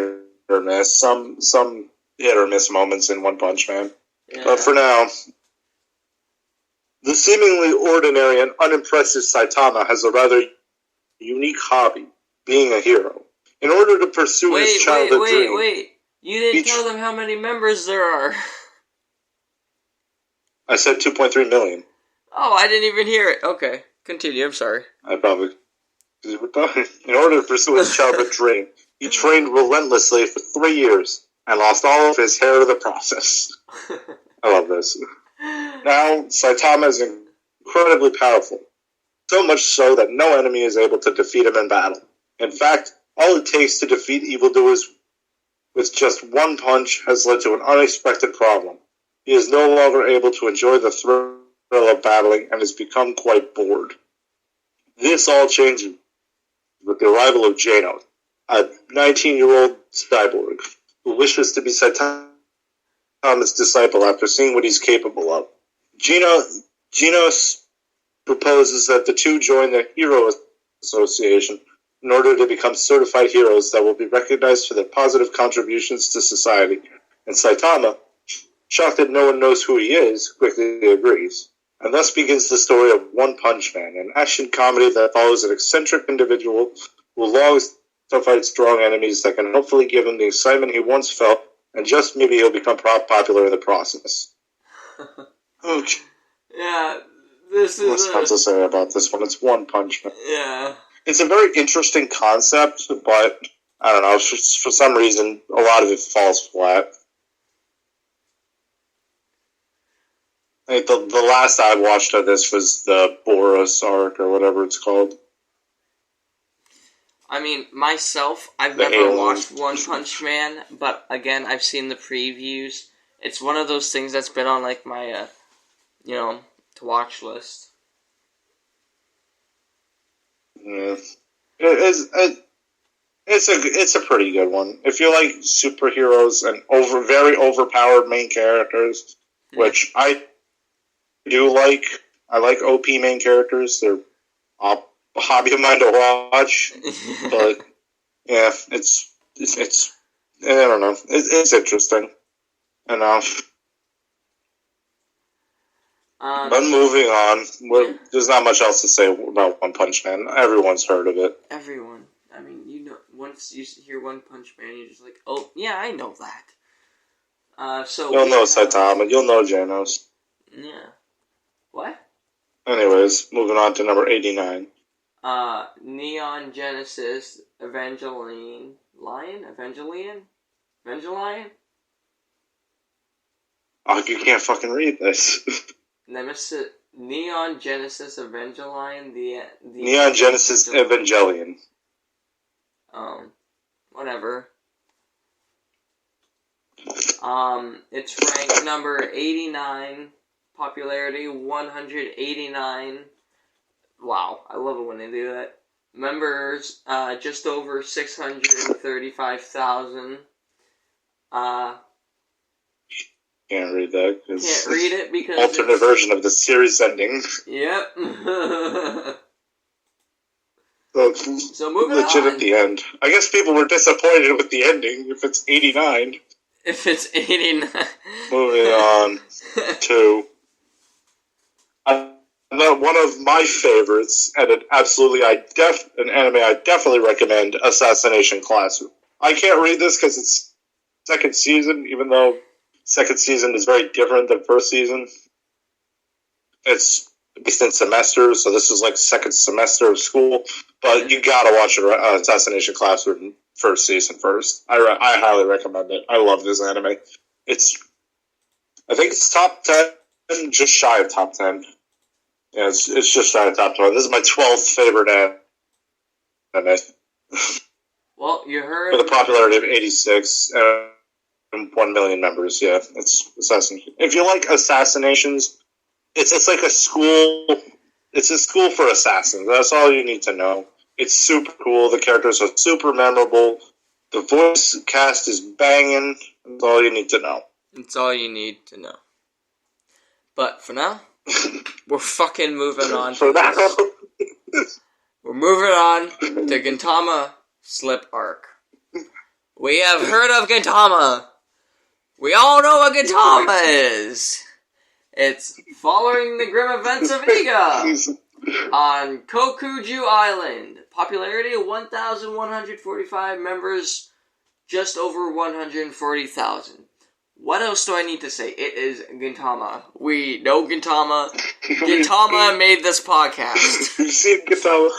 or miss. Some hit or miss moments in One Punch Man. Yeah. But for now, the seemingly ordinary and unimpressive Saitama has a rather unique hobby, being a hero. In order to pursue his childhood dream... Wait. You didn't tell them how many members there are. I said 2.3 million. Oh, I didn't even hear it. Okay, continue. I'm sorry. I probably... In order to pursue his childhood dream, he trained relentlessly for 3 years and lost all of his hair to the process. I love this. Now, Saitama is incredibly powerful. So much so that no enemy is able to defeat him in battle. In fact, all it takes to defeat evildoers with just one punch has led to an unexpected problem. He is no longer able to enjoy the thrill of battling and has become quite bored. This all changes with the arrival of Genos, a 19-year-old cyborg who wishes to be Saitama's disciple after seeing what he's capable of. Genos proposes that the two join the Hero Association in order to become certified heroes that will be recognized for their positive contributions to society. And Saitama, shocked that no one knows who he is, quickly agrees. And thus begins the story of One Punch Man, an action comedy that follows an eccentric individual who longs to fight strong enemies that can hopefully give him the excitement he once felt, and just maybe he'll become popular in the process. Okay. Yeah, this is... What's not to say about this one? It's One Punch Man. Yeah. It's a very interesting concept, but I don't know, for some reason, a lot of it falls flat. I think the last I watched of this was the Boros arc, or whatever it's called. I mean, myself, I've never watched One Punch Man, but again, I've seen the previews. It's one of those things that's been on, like, my, to watch list. Yeah. It's a pretty good one. If you like superheroes and very overpowered main characters, which I do like. I like OP main characters. They're a hobby of mine to watch. But yeah, it's I don't know. It's interesting enough. But moving on, there's not much else to say about One Punch Man. Everyone's heard of it. Everyone. I mean, once you hear One Punch Man, you're just like, oh, yeah, I know that. You'll know Saitama. You'll know Genos. Yeah. What? Anyways, moving on to number 89. Neon Genesis Evangelion? Oh, you can't fucking read this. Neon Genesis Evangelion, Neon Genesis Evangelion. Whatever. It's ranked number 89, popularity 189. Wow, I love it when they do that. Members, just over 635,000. Can't read that. Can't read it because alternate version of the series ending. Yep. So moving legit on. At the end. I guess people were disappointed with the ending if it's 89. If it's 89. Moving on to one of my favorites, and an anime I definitely recommend, Assassination Classroom. I can't read this because it's second season, even though second season is very different than first season. It's based in semesters, so this is like second semester of school. But you gotta watch Assassination Classroom first season first. I highly recommend it. I love this anime. I think it's top 10, just shy of top 10. Yeah, it's just shy of top 10. This is my 12th favorite anime. Well, you heard... With a popularity of 86 and 1 million members, yeah. It's Assassination. If you like assassinations, it's like a school... It's a school for assassins. That's all you need to know. It's super cool. The characters are super memorable. The voice cast is banging. That's all you need to know. It's all you need to know. But for now, we're fucking moving on. For now. We're moving on to Gintama Slip Arc. We have heard of Gintama. We all know what Gintama is. It's following the grim events of Iga on Kokuju Island. Popularity of 1,145 members, just over 140,000. What else do I need to say? It is Gintama. We know Gintama. Gintama made this podcast. You've seen Gintama.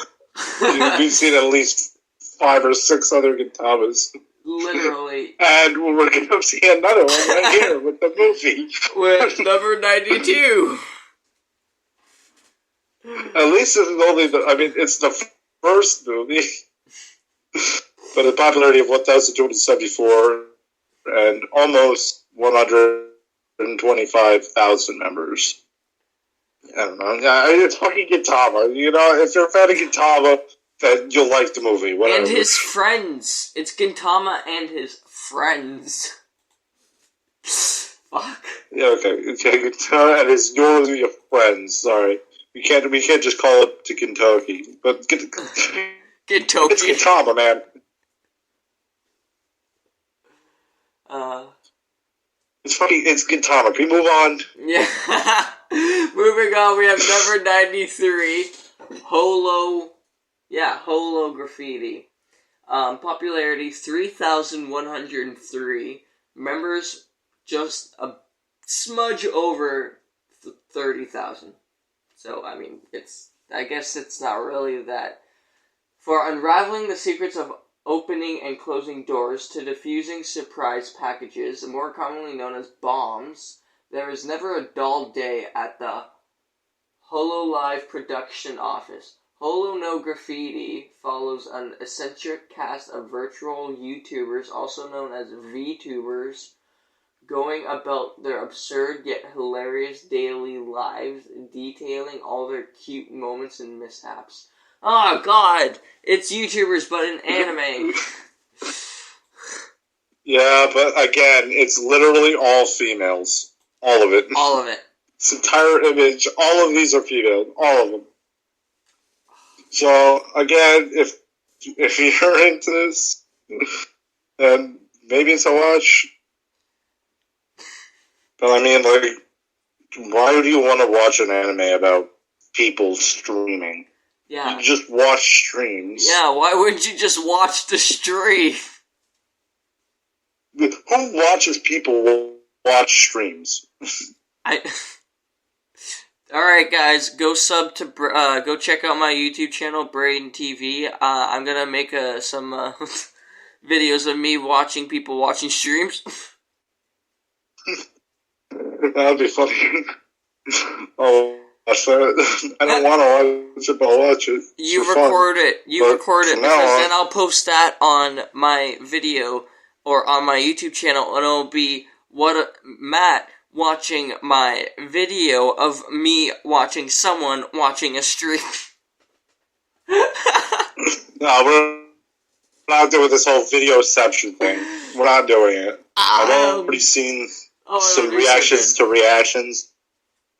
You've seen at least 5 or 6 other Gintamas. Literally. And we're going to see another one right here with the movie. With number 92. At least this is only it's the first movie. But a popularity of 1,274 and almost 125,000 members. I don't know. It's fucking Gintama. You know, if you're a fan of Gintama, then you'll like the movie. Whatever. And his friends. It's Gintama and his friends. Fuck. Yeah, okay. Gintama and his your friends. Sorry, we can't just call it to Kentucky, but Kentucky. It's Gintama, man. It's Gintama. Can we move on? Yeah. Moving on, we have number 93, Holo Graffiti. Popularity 3,103. Members just a smudge over 30,000. So, I mean, I guess it's not really that. For unraveling the secrets of opening and closing doors to diffusing surprise packages, more commonly known as bombs, there is never a dull day at the Hololive production office. Holo no Graffiti follows an eccentric cast of virtual YouTubers, also known as VTubers, going about their absurd yet hilarious daily lives, detailing all their cute moments and mishaps. Oh god, it's YouTubers but in anime. Yeah, but again, it's literally all females. All of it. All of it. This entire image, all of these are female. All of them. So, again, if you're into this, then maybe it's a watch. But I mean, like, why would you want to watch an anime about people streaming? Yeah. You just watch streams. Yeah, why wouldn't you just watch the stream? Who watches people watch streams? Alright guys, go go check out my YouTube channel, Braden TV. I'm gonna make some videos of me watching people watching streams. That'd be funny. Oh, I don't want to watch it, but I'll watch it. You record it because then I'll post that on my video or on my YouTube channel, and it'll be Matt watching my video of me watching someone watching a stream. No, we're not doing this whole videoception thing. We're not doing it. I've already seen some reactions to reactions,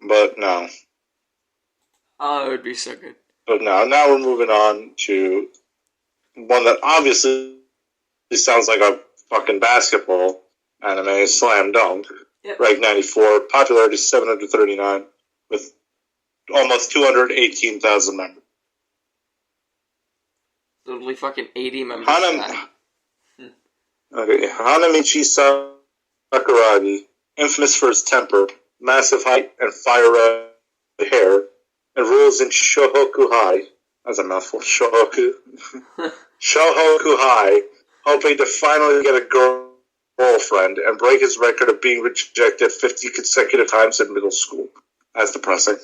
but no. Oh, it would be so good. But no, now we're moving on to one that obviously sounds like a fucking basketball anime, Slam Dunk. Yep. Rank 94, popularity 739, with almost 218,000 members. Totally fucking 80 members. Hanamichi Sakuragi, infamous for his temper, massive height, and fire red hair, and rules in Shohoku High. That's a mouthful. Shohoku High, hoping to finally get a girlfriend and break his record of being rejected 50 consecutive times in middle school. That's depressing.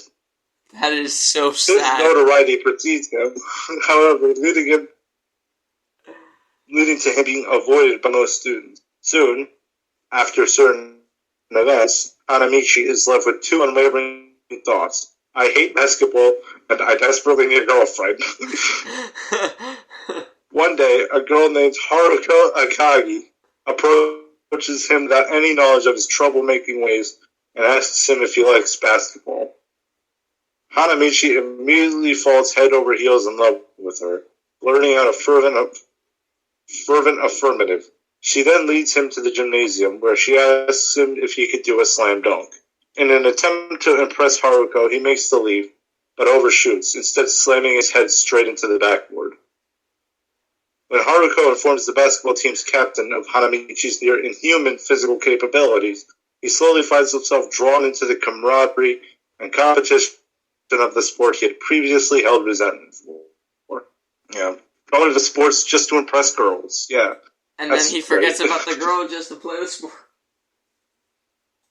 That is so His sad. notoriety precedes him, however, leading to him being avoided by most students. Soon, after certain events, Hanamichi is left with two unwavering thoughts. I hate basketball, and I desperately need a girlfriend. One day, a girl named Haruko Akagi approaches him without any knowledge of his troublemaking ways and asks him if he likes basketball. Hanamichi immediately falls head over heels in love with her, blurting out a fervent affirmative. She then leads him to the gymnasium, where she asks him if he could do a slam dunk. In an attempt to impress Haruko, he makes the leap, but overshoots, instead slamming his head straight into the backboard. When Haruko informs the basketball team's captain of Hanamichi's near inhuman physical capabilities, he slowly finds himself drawn into the camaraderie and competition of the sport he had previously held resentment for. Yeah. Going to the sports just to impress girls. Yeah. And then he forgets about the girl just to play the sport.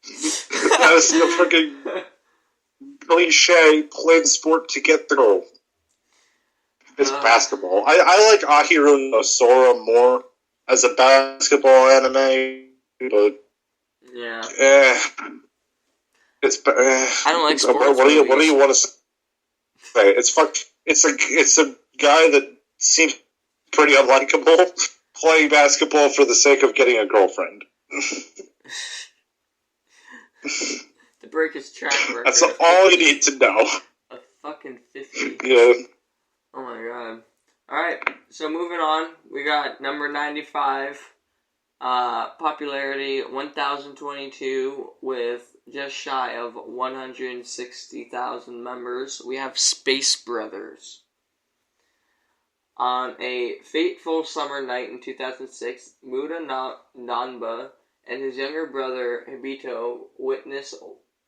That was the freaking cliche, play the sport to get the girl. It's basketball. I like Ahiru no Sora more as a basketball anime, but yeah, it's. I don't like sports. What do you want to say? It's a guy that seems pretty unlikable playing basketball for the sake of getting a girlfriend. To break his track record. That's all you need to know. A fucking 50. Yeah. Oh my god. Alright, so moving on, we got number 95, popularity 1022 with just shy of 160,000 members. We have Space Brothers. On a fateful summer night in 2006, Muda Nanba and his younger brother Hibito witness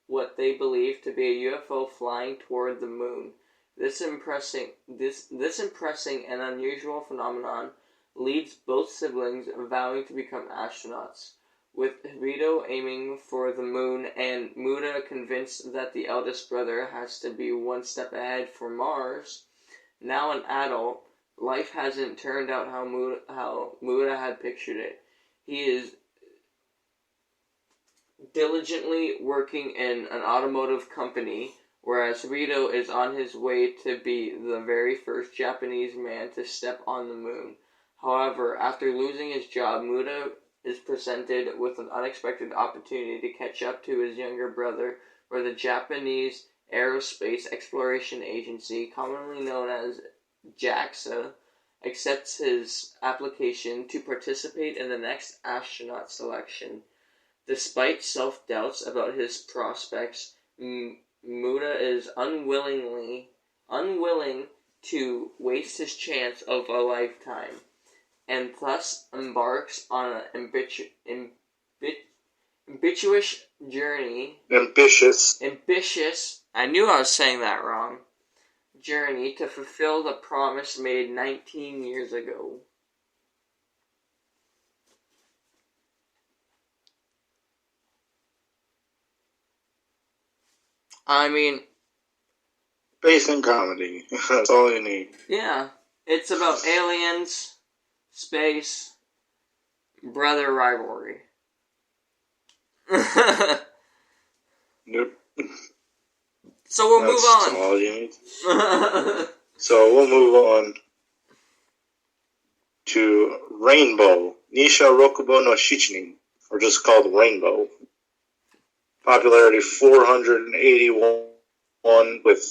what they believe to be a UFO flying toward the moon. This impressing and unusual phenomenon leads both siblings vowing to become astronauts, with Hibito aiming for the moon and Muda convinced that the eldest brother has to be one step ahead for Mars. Now an adult, life hasn't turned out how Muda had pictured it. He is diligently working in an automotive company, whereas Hibito is on his way to be the very first Japanese man to step on the moon. However, after losing his job, Muda is presented with an unexpected opportunity to catch up to his younger brother, where the Japanese Aerospace Exploration Agency, commonly known as JAXA, accepts his application to participate in the next astronaut selection. Despite self-doubts about his prospects, Muda is unwilling to waste his chance of a lifetime, and thus embarks on an ambitious journey. Ambitious. I knew I was saying that wrong. Journey to fulfill the promise made 19 years ago. I mean, space and comedy. That's all you need. Yeah. It's about aliens, space, brother rivalry. Nope. So we'll move on. That's all you need. So we'll move on to Rainbow. Nisha Rokubo no Shichinin, or just called Rainbow. Popularity 481 with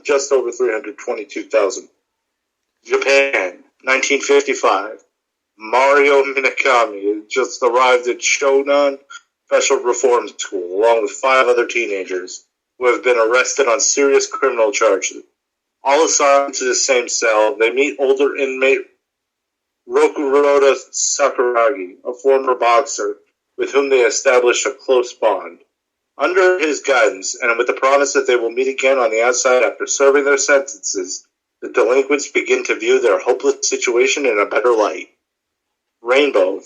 just over 322,000. Japan, 1955. Mario Minakami just arrived at Shonan Special Reform School along with 5 other teenagers who have been arrested on serious criminal charges. All assigned to the same cell, they meet older inmate Rokuroda Sakuragi, a former boxer, with whom they establish a close bond. Under his guidance, and with the promise that they will meet again on the outside after serving their sentences, the delinquents begin to view their hopeless situation in a better light. Rainbow.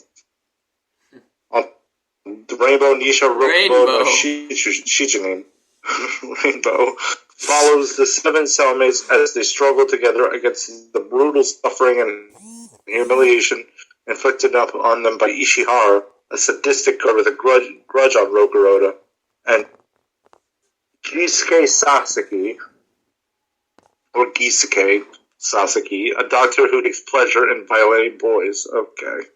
The Rainbow Nisha Rokubo no Shichinin. Rainbow follows the 7 cellmates as they struggle together against the brutal suffering and humiliation inflicted upon them by Ishihara, a sadistic guard with a grudge on Rokuroda, and Gisuke Sasaki, or Gisuke Sasaki, a doctor who takes pleasure in violating boys. Okay.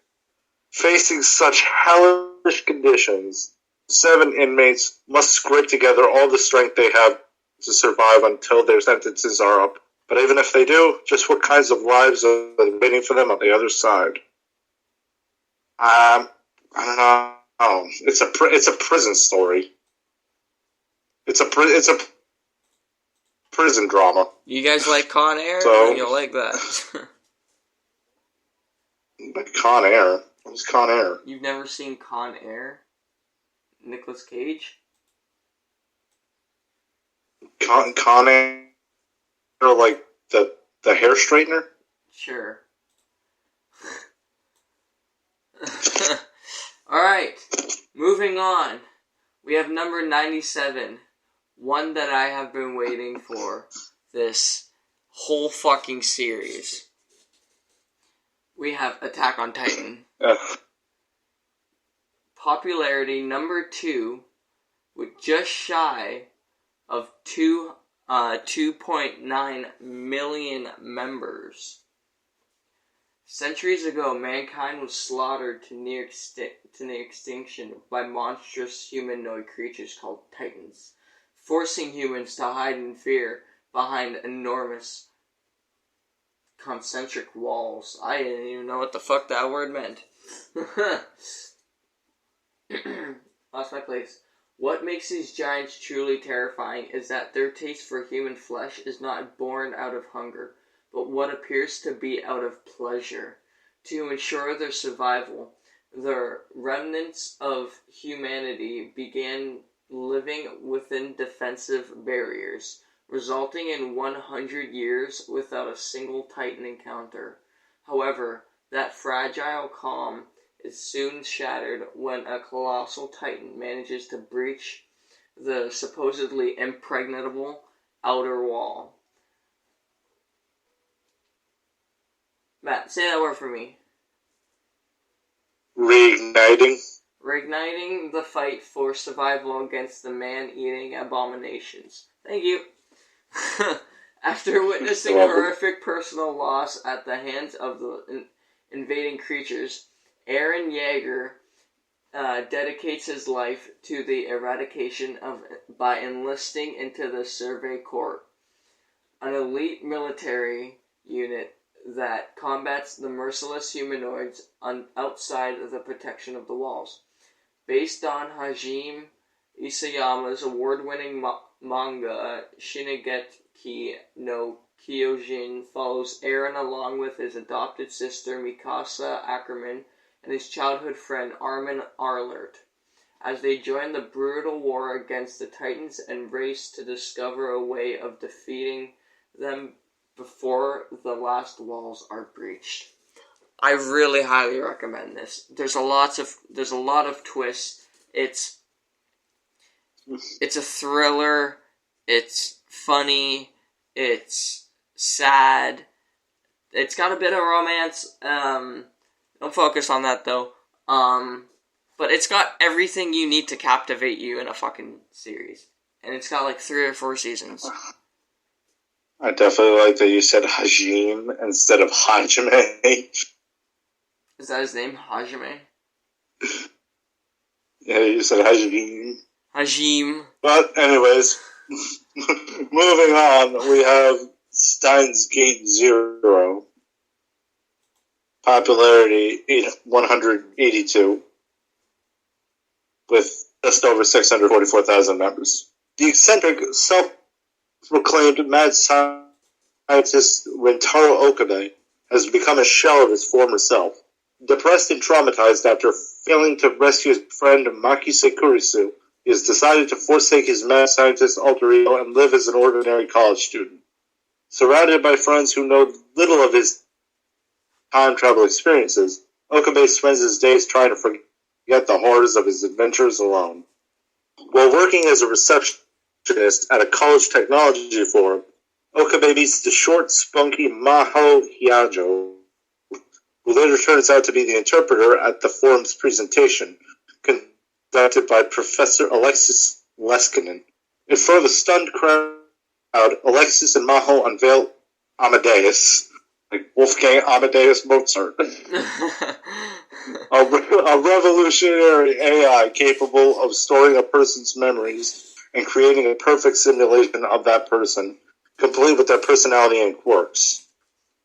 Facing such hellish conditions, 7 inmates must scrape together all the strength they have to survive until their sentences are up. But even if they do, just what kinds of lives are waiting for them on the other side? I don't know. It's a prison story. It's a prison drama. You guys like Con Air? So, you'll like that. Like Con Air? What's Con Air? You've never seen Con Air? Nicolas Cage? Con Air, like the hair straightener? Sure. Alright, moving on. We have number 97. One that I have been waiting for this whole fucking series. We have Attack on Titan. Popularity number 2 with just shy of 2.9 million members. Centuries ago, mankind was slaughtered to near extinction by monstrous humanoid creatures called Titans, forcing humans to hide in fear behind enormous concentric walls. I didn't even know what the fuck that word meant. Lost my place. What makes these giants truly terrifying is that their taste for human flesh is not born out of hunger, but what appears to be out of pleasure. To ensure their survival, the remnants of humanity began living within defensive barriers, resulting in 100 years without a single Titan encounter. However, that fragile calm is soon shattered when a colossal Titan manages to breach the supposedly impregnable outer wall. Matt, say that word for me. Reigniting. Reigniting the fight for survival against the man-eating abominations. Thank you. After witnessing horrific personal loss at the hands of the invading creatures, Eren Yeager dedicates his life to the eradication by enlisting into the Survey Corps, an elite military unit that combats the merciless humanoids outside of the protection of the walls. Based on Hajime Isayama's award-winning manga, Shinigeki no Kyojin follows Eren along with his adopted sister Mikasa Ackerman and his childhood friend Armin Arlert as they join the brutal war against the Titans and race to discover a way of defeating them before the last walls are breached. I really highly recommend this. There's a lot of twists. It's a thriller. It's funny. It's sad. It's got a bit of romance. Don't focus on that though. But it's got everything you need to captivate you in a fucking series. And it's got like 3 or 4 seasons. I definitely like that you said Hajime instead of Hajime. Is that his name? Hajime? Yeah, you said Hajime. Hajime. But anyways, moving on, we have Steins Gate Zero. Popularity 182. With just over 644,000 members. The eccentric, self-proclaimed mad scientist Rentaro Okabe has become a shell of his former self. Depressed and traumatized after failing to rescue his friend Makise Kurisu, he has decided to forsake his mad scientist alter ego and live as an ordinary college student. Surrounded by friends who know little of his time travel experiences, Okabe spends his days trying to forget the horrors of his adventures alone. While working as a receptionist at a college technology forum, Okabe meets the short, spunky Maho Hyajo, who later turns out to be the interpreter at the forum's presentation, conducted by Professor Alexis Leskinen. In front of a stunned crowd, Alexis and Maho unveil Amadeus, like Wolfgang Amadeus Mozart, a revolutionary AI capable of storing a person's memories and creating a perfect simulation of that person, complete with their personality and quirks.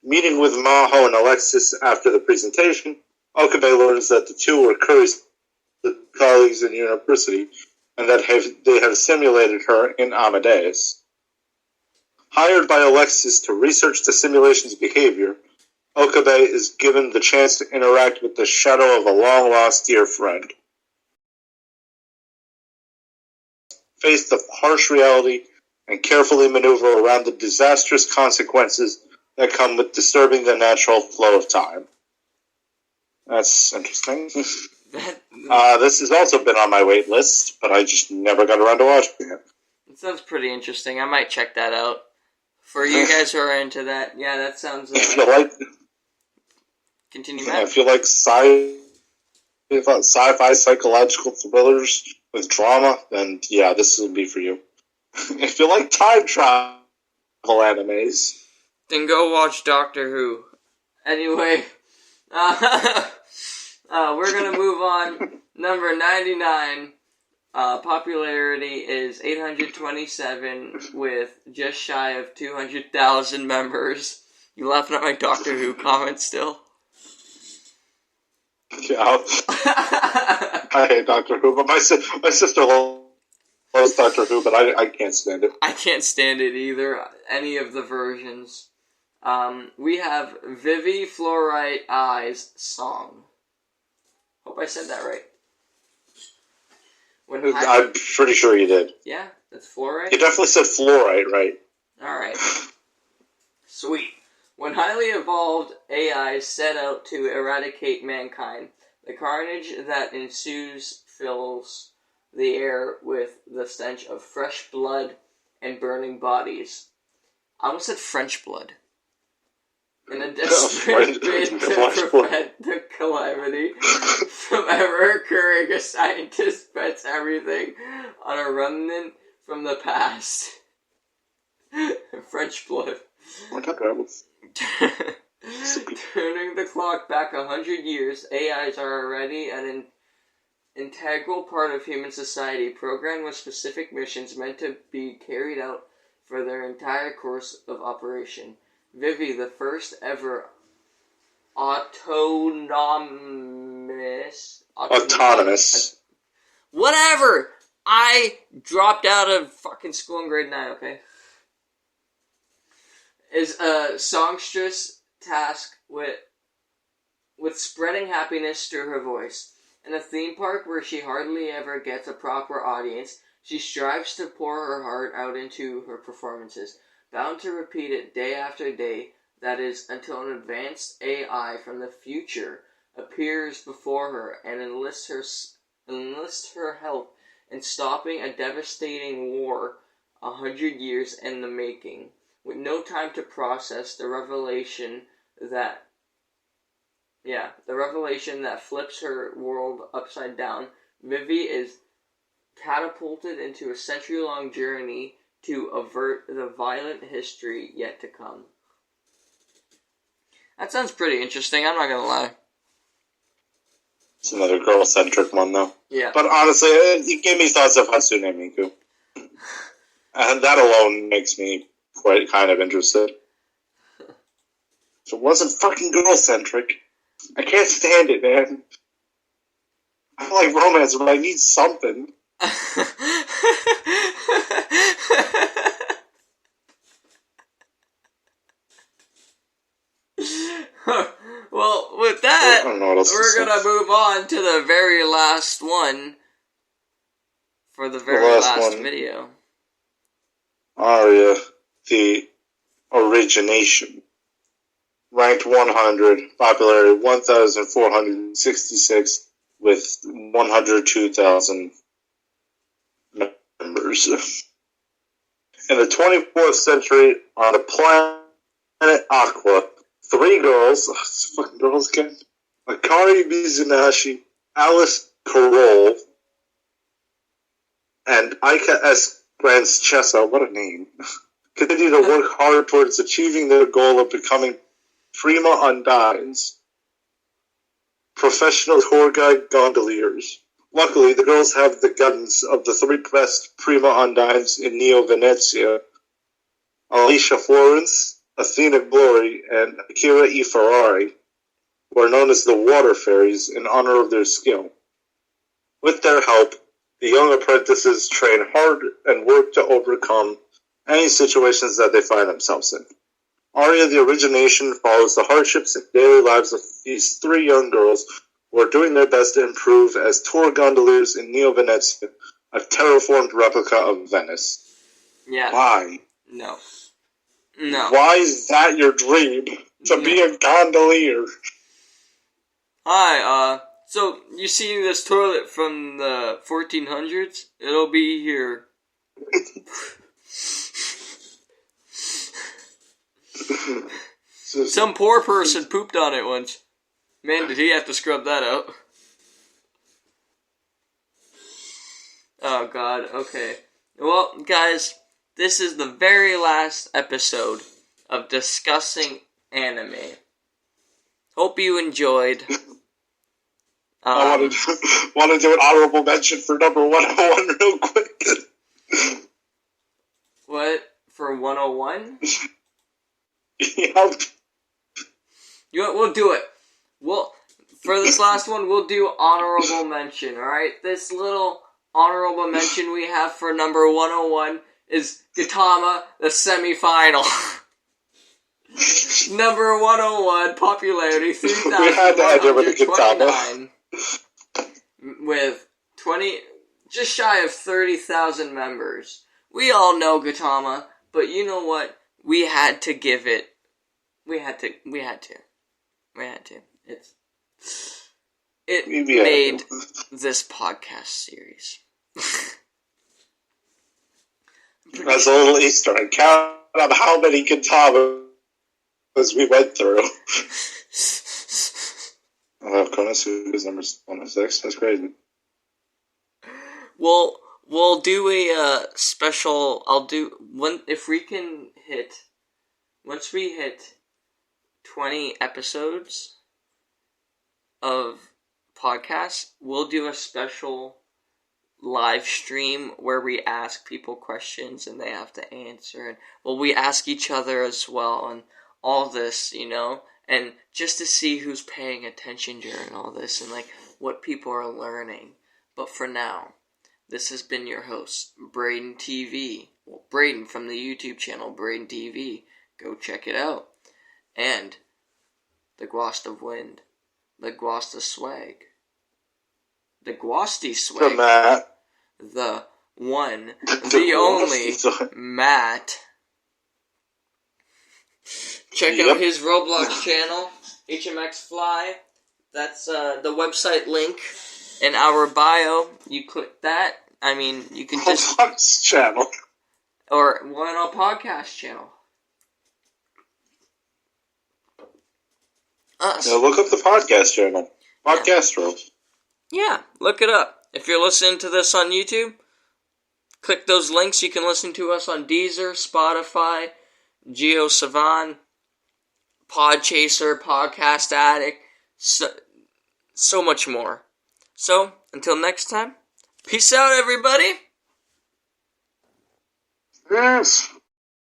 Meeting with Maho and Alexis after the presentation, Okabe learns that the two were Curry's colleagues in university and that they have simulated her in Amadeus. Hired by Alexis to research the simulation's behavior, Okabe is given the chance to interact with the shadow of a long-lost dear friend. Face the harsh reality and carefully maneuver around the disastrous consequences that come with disturbing the natural flow of time. That's interesting. This has also been on my wait list, but I just never got around to watching it. It sounds pretty interesting. I might check that out. For you guys who are into that, yeah, that sounds... if you like... Continue, Matt. If you like sci-fi psychological thrillers with drama, then yeah, this will be for you. If you like time travel animes, then go watch Doctor Who. Anyway, we're gonna move on. Number 99, popularity is 827 with just shy of 200,000 members. You laughing at my Doctor Who comment still? Yeah, I hate Doctor Who, but my sister loves Doctor Who, but I can't stand it. I can't stand it either, any of the versions. We have Vivi Fluorite Eyes Song. Hope I said that right. I'm pretty sure you did. Yeah, that's fluorite? You definitely said fluorite, right? Alright. Sweet. When highly evolved AIs set out to eradicate mankind, the carnage that ensues fills the air with the stench of fresh blood and burning bodies. I almost said French blood. In a desperate bid to prevent the calamity from ever occurring, a scientist bets everything on a remnant from the past. French blood. Turning the clock back 100 years, AIs are already an integral part of human society, programmed with specific missions meant to be carried out for their entire course of operation. Vivi, the first ever autonomous. Whatever! I dropped out of fucking school in grade 9, okay? Is a songstress tasked with spreading happiness through her voice. In a theme park where she hardly ever gets a proper audience, she strives to pour her heart out into her performances, bound to repeat it day after day, that is, until an advanced AI from the future appears before her and enlists her help in stopping a devastating war 100 years in the making. With no time to process the revelation that flips her world upside down, Vivi is catapulted into a century-long journey to avert the violent history yet to come. That sounds pretty interesting, I'm not gonna lie. It's another girl-centric one, though. Yeah. But honestly, it gave me thoughts of Hatsune Miku. And that alone makes me quite kind of interested. If it wasn't fucking girl-centric, I can't stand it, man. I like romance, but I need something. Well, with that, we're gonna move on to the very last one for the very last video. Arya, the Origination. Ranked 100, popularity 1,466 with 102,000 members. In the 24th century, on the planet Aqua, 3 girls, fucking girls again, Akari Mizunashi, Alice Carroll, and Aika S. Francesca, what a name, continue to work hard towards achieving their goal of becoming prima undines, professional tour guide gondoliers. Luckily, the girls have the guidance of the 3 best prima undines in Neo Venezia, Alicia Florence, Athena Glory, and Akira E. Ferrari, who are known as the Water Fairies in honor of their skill. With their help, the young apprentices train hard and work to overcome any situations that they find themselves in. Arya, the Origination, follows the hardships and daily lives of these 3 young girls who are doing their best to improve as tour gondoliers in Neo Venezia, a terraformed replica of Venice. Yeah. Why? No. Why is that your dream? To be a gondolier? Hi, so you see this toilet from the 1400s? It'll be here. Some poor person pooped on it once. Man, did he have to scrub that out. Oh god, okay. Well, guys, this is the very last episode of discussing anime. Hope you enjoyed. I want to do an honorable mention for number 101 real quick. What? For 101? Yep. You know what? We'll do it. For this last one, we'll do honorable mention, alright? This little honorable mention we have for number 101 is Gintama, the semi-final. Number 101, popularity 3,129. With just shy of 30,000 members. We all know Gintama, but you know what? We had to give it. We had to. It made this podcast series. That's a little Easter egg. Count up how many Gintamas we went through. Konosuke is number 106. That's crazy. We'll do a special. If we can hit. Once we hit 20 episodes of podcasts, we'll do a special live stream where we ask people questions and they have to answer. And we ask each other as well, and all this, and just to see who's paying attention during all this and like what people are learning. But for now, this has been your host, Braden TV. Well, Braden from the YouTube channel Braden TV. Go check it out. And the Gwast of Wind, the Gwast of Swag, the Gwasty Swag, the Matt, the one, the only Matt. Check out his Roblox channel, HMX Fly. That's the website link in our bio. You click that. I mean, you can just Roblox channel or one on podcast channel. Us. Yeah, look up the podcast channel. Podcastro. Yeah, look it up. If you're listening to this on YouTube, click those links. You can listen to us on Deezer, Spotify, GeoSavan, Podchaser, Podcast Addict, so much more. So, until next time, peace out, everybody. Yes.